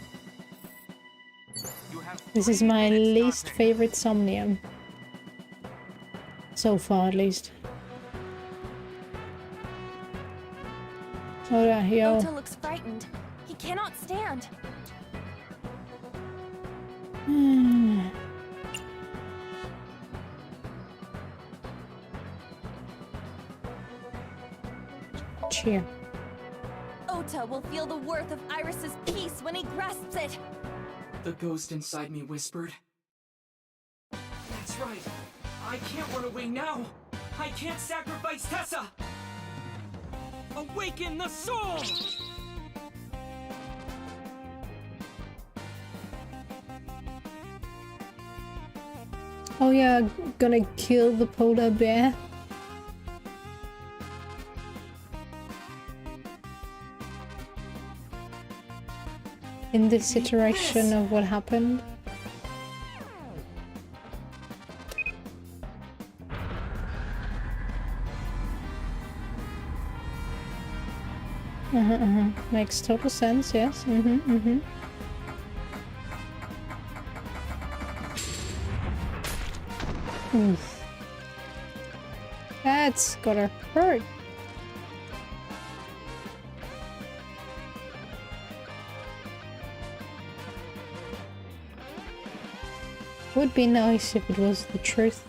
You have This is 3 my minutes, least Dante. favorite Somnium. So far, at least. Oh yeah, yo. Ota looks frightened. He cannot stand. Cheer. Ota will feel the worth of Iris's peace when he grasps it. The ghost inside me whispered. That's right. I can't run away now. I can't sacrifice Tessa. Awaken the soul! Oh yeah, gonna kill the polar bear. In this iteration of what happened. Makes total sense, yes. Oof. That's gotta hurt. Would be nice if it was the truth.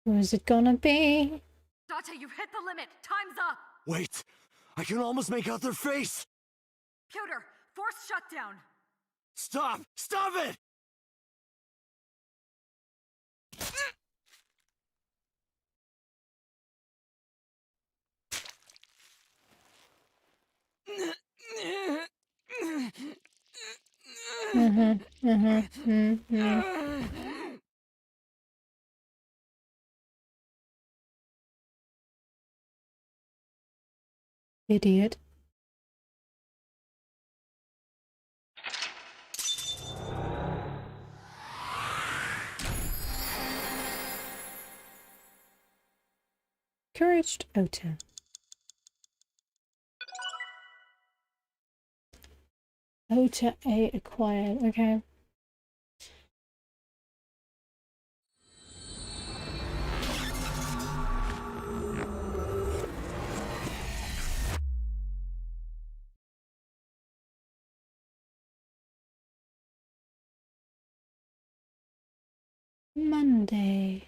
Who's it gonna be? Dante, you've hit the limit. Time's up. Wait! I can almost make out their face! Pewter, force shutdown. Stop! Stop it! Idiot. Encouraged Ota. Ota A acquired, okay. Monday.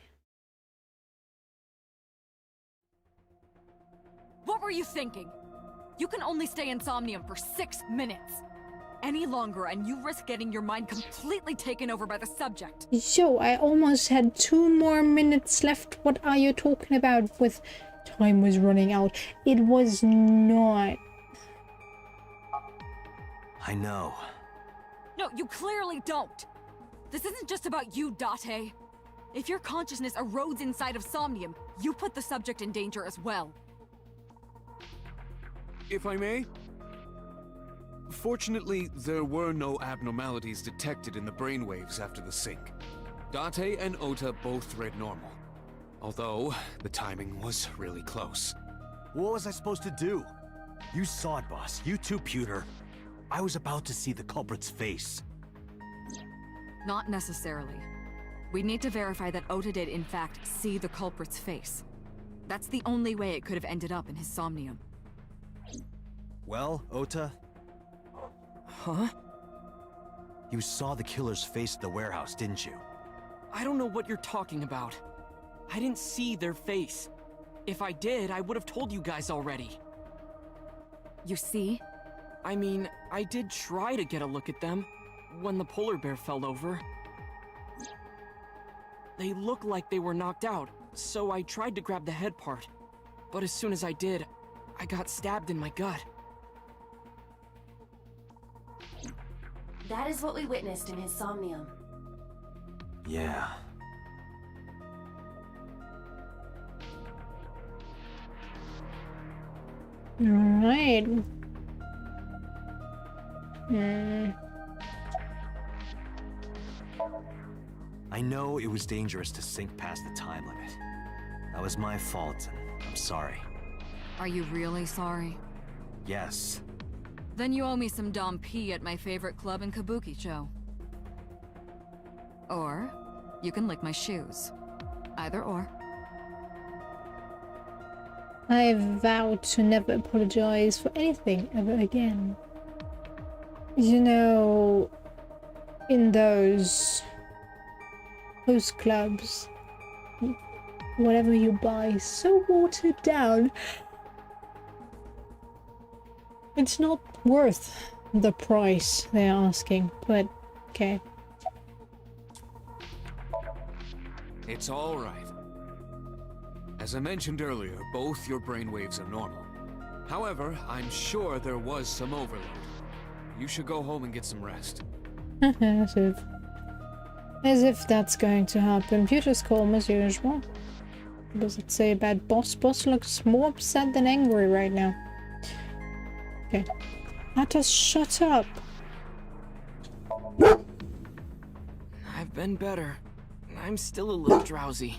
What were you thinking? You can only stay in Somnium for 6 minutes. Any longer and you risk getting your mind completely taken over by the subject. Yo, I almost had 2 more minutes left. What are you talking about with time was running out? It was not. I know. No, you clearly don't. This isn't just about you, Date. If your consciousness erodes inside of Somnium, you put the subject in danger as well. If I may? Fortunately, there were no abnormalities detected in the brainwaves after the sync. Date and Ota both read normal. Although, the timing was really close. What was I supposed to do? You saw it, boss. You too, Pewter. I was about to see the culprit's face. Not necessarily. We need to verify that Ota did in fact see the culprit's face. That's the only way it could have ended up in his Somnium. Well, Ota? Huh? You saw the killer's face at the warehouse, didn't you? I don't know what you're talking about. I didn't see their face. If I did, I would have told you guys already. You see? I mean, I did try to get a look at them when the polar bear fell over. They looked like they were knocked out, so I tried to grab the head part. But as soon as I did, I got stabbed in my gut. That is what we witnessed in his Somnium. Yeah. Right. I know it was dangerous to sink past the time limit. That was my fault, and I'm sorry. Are you really sorry? Yes. Then you owe me some Dom P at my favorite club in Kabukicho. Or, you can lick my shoes. Either or. I vow to never apologize for anything ever again. You know, in those clubs, whatever you buy is so watered down. It's not worth the price they're asking, but okay. It's all right. As I mentioned earlier, both your brainwaves are normal. However, I'm sure there was some overload. You should go home and get some rest. As if that's going to happen. Pewter's calm as usual. What does it say about Boss? Boss looks more upset than angry right now. Okay. Otas, shut up! I've been better. I'm still a little drowsy.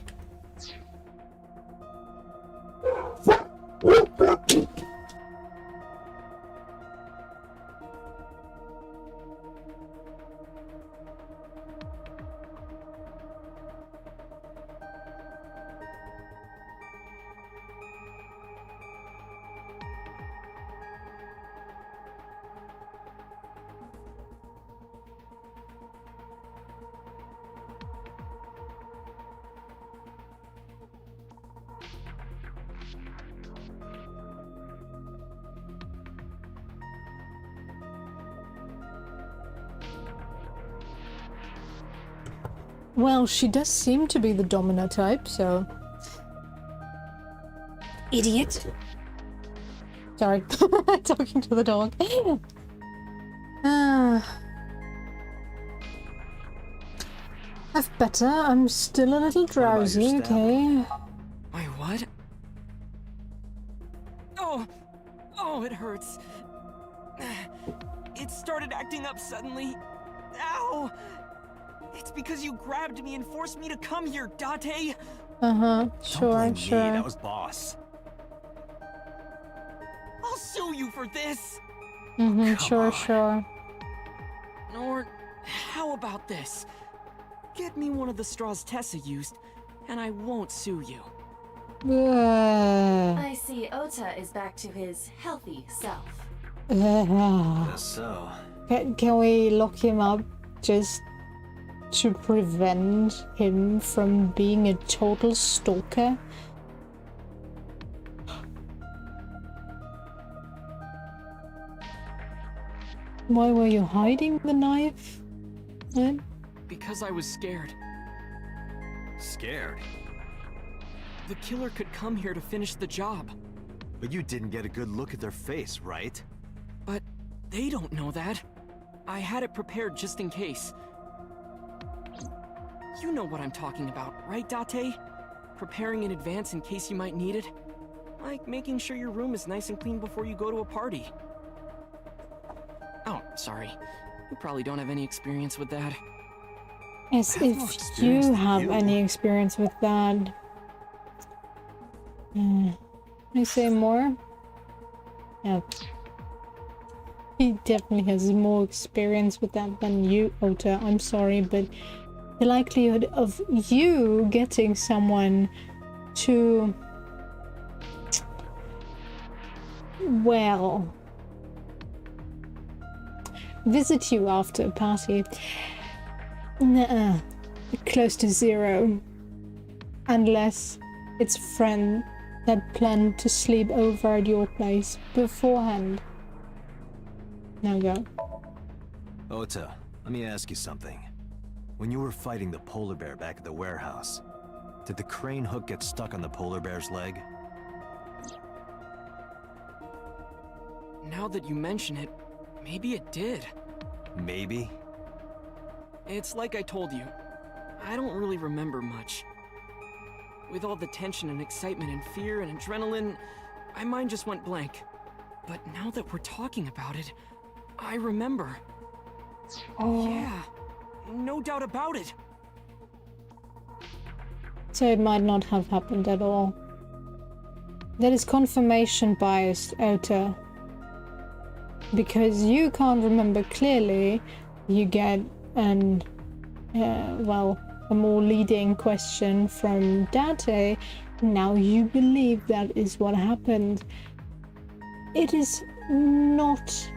Well, she does seem to be the domino type, so... Idiot! Sorry, talking to the dog. I've better. I'm still a little drowsy, okay? My what? Oh, it hurts. It started acting up suddenly. Ow! It's because you grabbed me and forced me to come here, Date. Sure. That was Boss. I'll sue you for this. Sure. Or how about this? Get me one of the straws Tessa used, and I won't sue you. I see Ota is back to his healthy self. Guess so. Can we lock him up just to prevent him from being a total stalker? Why were you hiding the knife then? Because I was scared. Scared? The killer could come here to finish the job. But you didn't get a good look at their face, right? But they don't know that. I had it prepared just in case. You know what I'm talking about, right, Date? Preparing in advance in case you might need it. Like making sure your room is nice and clean before you go to a party. Oh, sorry. You probably don't have any experience with that. As I have no if experience you with have you. any experience with that. Can you say more? Yeah. He definitely has more experience with that than you, Ota. I'm sorry, but the likelihood of you getting someone to, well, visit you after a party, nuh-uh, close to zero. Unless it's a friend that planned to sleep over at your place beforehand. Now go. Ota, let me ask you something. When you were fighting the polar bear back at the warehouse, did the crane hook get stuck on the polar bear's leg? Now that you mention it, maybe it did. Maybe? It's like I told you. I don't really remember much. With all the tension and excitement and fear and adrenaline, my mind just went blank. But now that we're talking about it, I remember. Oh. Yeah, no doubt about it. So it might not have happened at all. That is confirmation bias, Ota. Because you can't remember clearly, you get an, well, a more leading question from Date. Now you believe that is what happened. It is not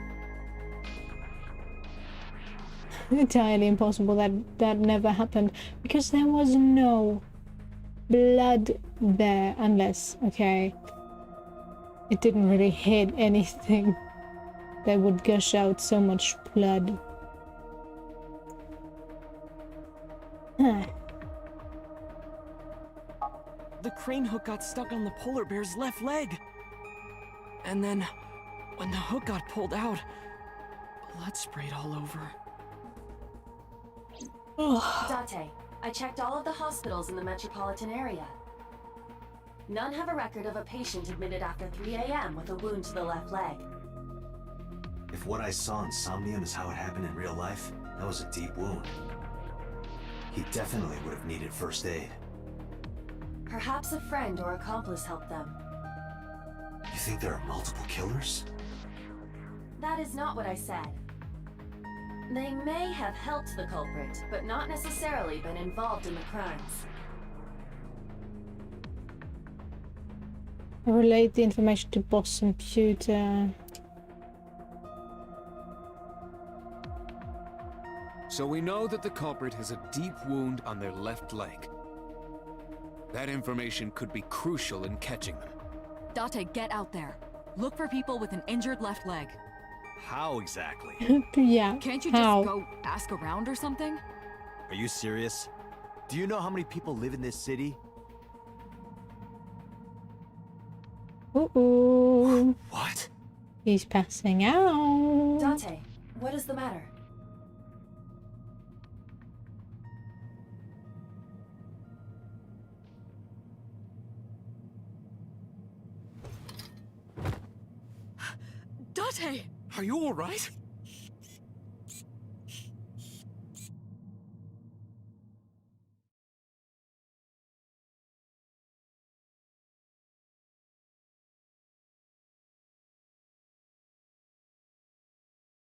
entirely impossible that that never happened, because there was no blood there, unless, okay, it didn't really hit anything that would gush out so much blood. The crane hook got stuck on the polar bear's left leg. And then, when the hook got pulled out, blood sprayed all over. Date, I checked all of the hospitals in the metropolitan area. None have a record of a patient admitted after 3 a.m. with a wound to the left leg. If what I saw in Somnium is how it happened in real life, that was a deep wound. He definitely would have needed first aid. Perhaps a friend or accomplice helped them. You think there are multiple killers? That is not what I said. They may have helped the culprit, but not necessarily been involved in the crimes. Relate the information to boss computer. So we know that the culprit has a deep wound on their left leg. That information could be crucial in catching them. Date, get out there. Look for people with an injured left leg. How exactly? Yeah, Can't you how? just go ask around or something? Are you serious? Do you know how many people live in this city? Uh-oh. What? He's passing out. Date, what is the matter? Date! Are you alright?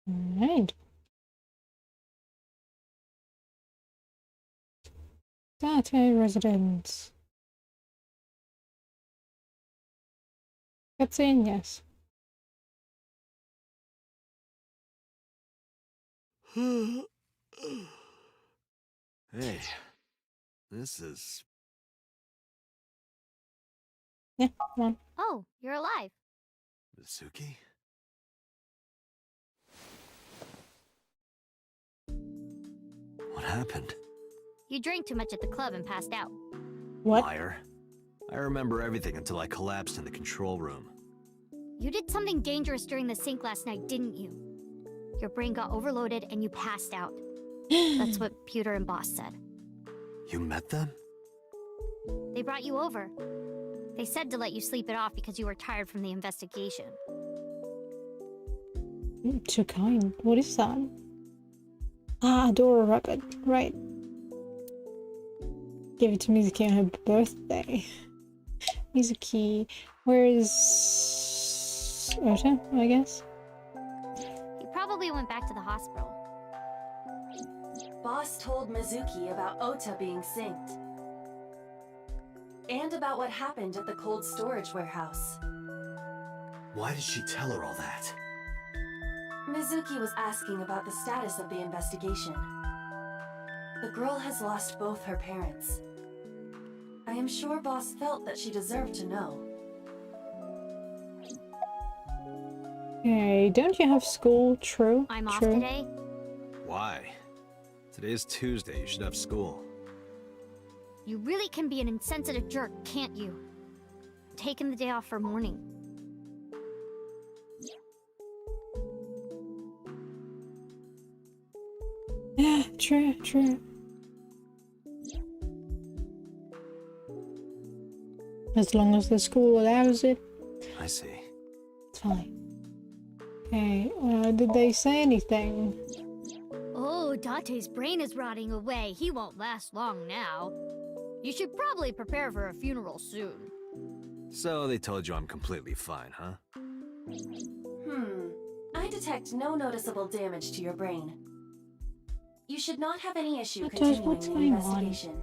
Alright. Date residence. Cutscene, yes. Hey, this is... Yeah, come on. Oh, you're alive. Mitsuki? happened? You drank too much at the club and passed out. What? Liar. I remember everything until I collapsed in the control room. You did something dangerous during the sink last night, didn't you? Your brain got overloaded and you passed out. That's what Pewter and Boss said. You met them? They brought you over. They said to let you sleep it off because you were tired from the investigation. Too kind. What is that? Ah, Dora Rabbit. Right. Give it to Mizuki on her birthday. Mizuki. Where is Ota, I guess? He probably went back to the hospital. Boss told Mizuki about Ota being synced. And about what happened at the cold storage warehouse. Why did she tell her all that? Mizuki was asking about the status of the investigation. The girl has lost both her parents. I am sure Boss felt that she deserved to know. Okay, don't you have school? True. I'm off True. today. Why? Today is Tuesday. You should have school. You really can be an insensitive jerk, can't you? Taking the day off for mourning. Yeah, true, true. As long as the school allows it, I see. it's fine. Okay, did they say anything? Oh, Date's brain is rotting away. He won't last long now. You should probably prepare for a funeral soon. So they told you I'm completely fine, huh? I detect no noticeable damage to your brain. You should not have any issue What continuing what's the going on? investigation.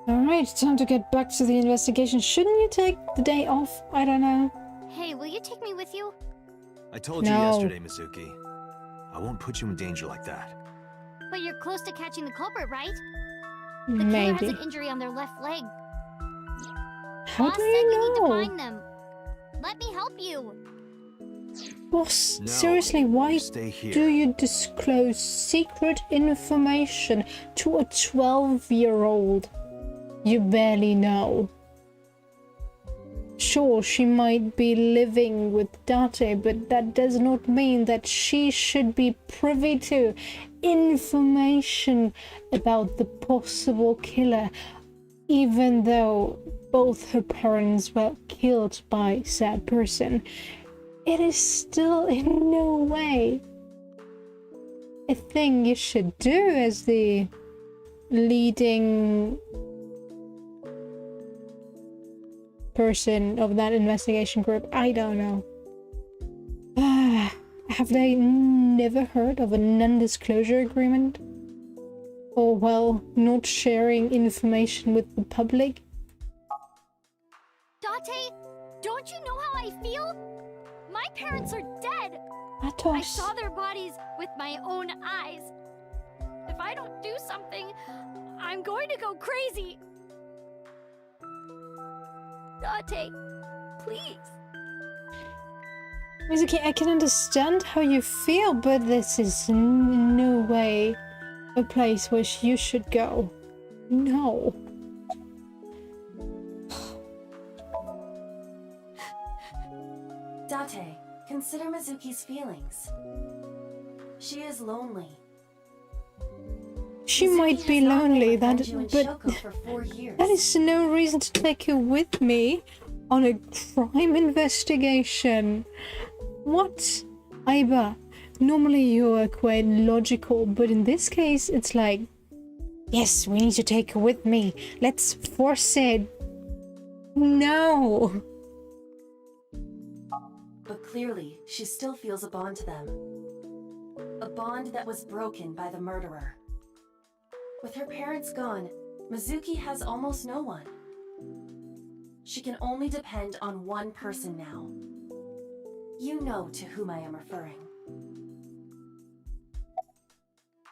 Alright, time to get back to the investigation. Shouldn't you take the day off? I don't know. Hey, will you take me with you? I told you No. yesterday, Mizuki. I won't put you in danger like that. But you're close to catching the culprit, right? The killer has Maybe. an injury on their left leg. How Boss do said you need to you know? find them. Let me help you. Boss, No, seriously, why stay here. do you disclose secret information to a 12-year-old you barely know? Sure, she might be living with Date, but that does not mean that she should be privy to information about the possible killer, even though both her parents were killed by said person. It is still in no way a thing you should do as the leading person of that investigation group. I don't know. Have they never heard of a non-disclosure agreement? Or, well, not sharing information with the public? Date, don't you know how I feel? My parents are dead. I Atos. saw their bodies with my own eyes. If I don't do something, I'm going to go crazy. Date, please. Mizuki, I can understand how you feel, but this is in no way a place where you should go. No. Date, consider Mizuki's feelings. She is lonely. She Mizuki might be has not lonely, been that, with Anju and but Shoko for 4 years. that is no reason to take her with me on a crime investigation. What? Aiba, normally you are quite logical, but in this case it's like, yes, we need to take her with me. Let's force it. No. But clearly, she still feels a bond to them. A bond that was broken by the murderer. With her parents gone, Mizuki has almost no one. She can only depend on one person now. You know to whom I am referring.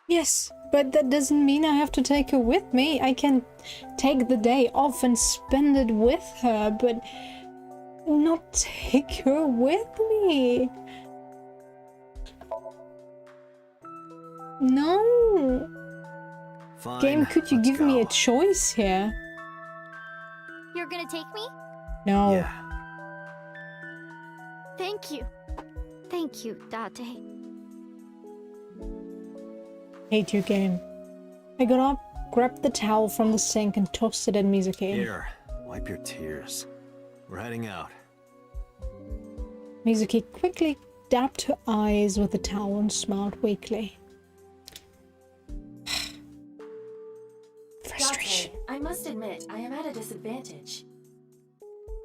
Yes, but that doesn't mean I have to take her with me. I can take the day off and spend it with her, but not take her with me. No! Fine. Game, could you let's give me a go. choice here? You're gonna take me? No. Yeah. Thank you. Thank you, Date. Hate you, game. I got up, grabbed the towel from the sink, and tossed it at Mizuki. Here, wipe your tears. We're heading out. Mizuki quickly dabbed her eyes with the towel and smiled weakly. Frustration. Date, I must admit, I am at a disadvantage.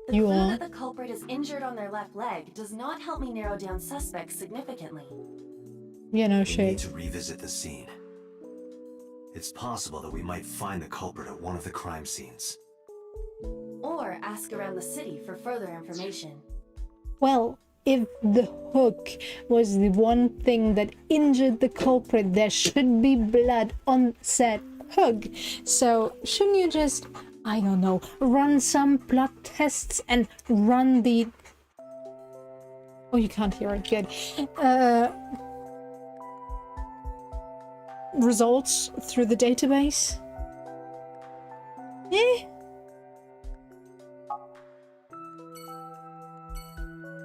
The You clue are? that the culprit is injured on their left leg does not help me narrow down suspects significantly. Yeah, no We need shade. to revisit the scene. It's possible that we might find the culprit at one of the crime scenes. Or ask around the city for further information. Well, if the hook was the one thing that injured the culprit, there should be blood on said hook. So, shouldn't you just, I don't know, run some blood tests and run the... Oh, you can't hear it, good. Results through the database? Eh?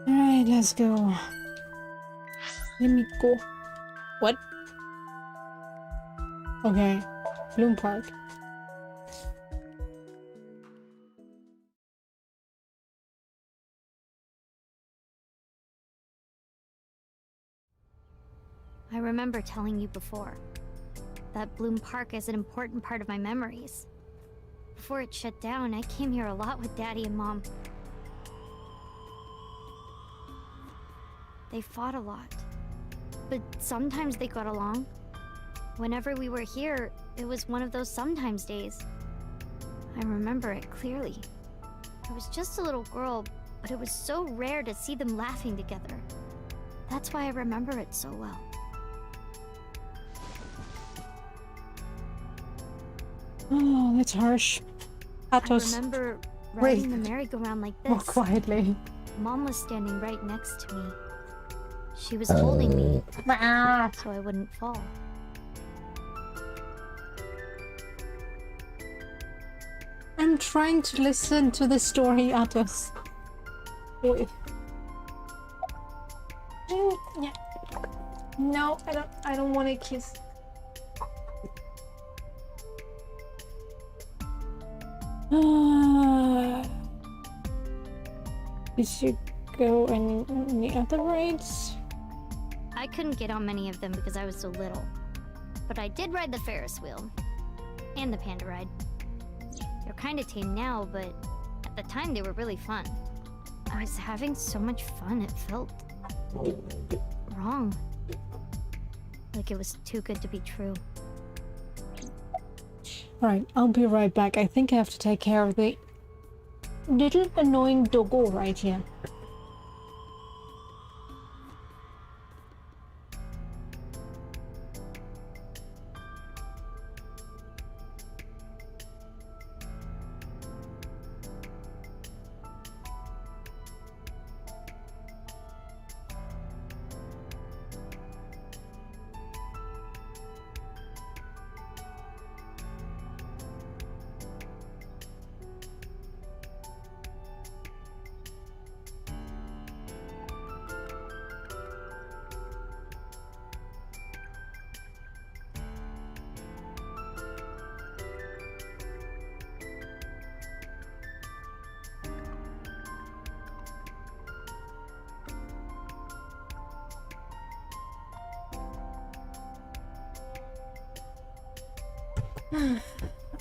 Alright, let's go. Let me go. What? Okay. Bloom Park. I remember telling you before that Bloom Park is an important part of my memories. Before it shut down, I came here a lot with Daddy and Mom. They fought a lot, but sometimes they got along. Whenever we were here, it was one of those sometimes days. I remember it clearly. I was just a little girl, but it was so rare to see them laughing together. That's why I remember it so well. Oh, that's harsh. I Atos, remember wait. riding the merry-go-round like more this. quietly. Mom was standing right next to me. She was holding me, so I wouldn't fall. I'm trying to listen to the story, Atos. Wait. Yeah. No, I don't want to kiss. Did you go on any other rides? I couldn't get on many of them because I was so little. But I did ride the Ferris wheel. And the panda ride. They're kinda tame now, but at the time they were really fun. I was having so much fun, it felt... wrong. Like it was too good to be true. Alright, I'll be right back. I think I have to take care of the little annoying doggo right here.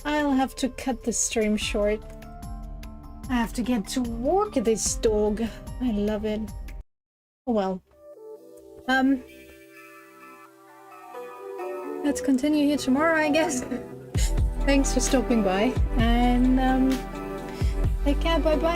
I'll have to cut the stream short. I have to get to work this dog. I love it. Oh well. Let's continue here tomorrow, I guess. Thanks for stopping by, and take care, bye bye.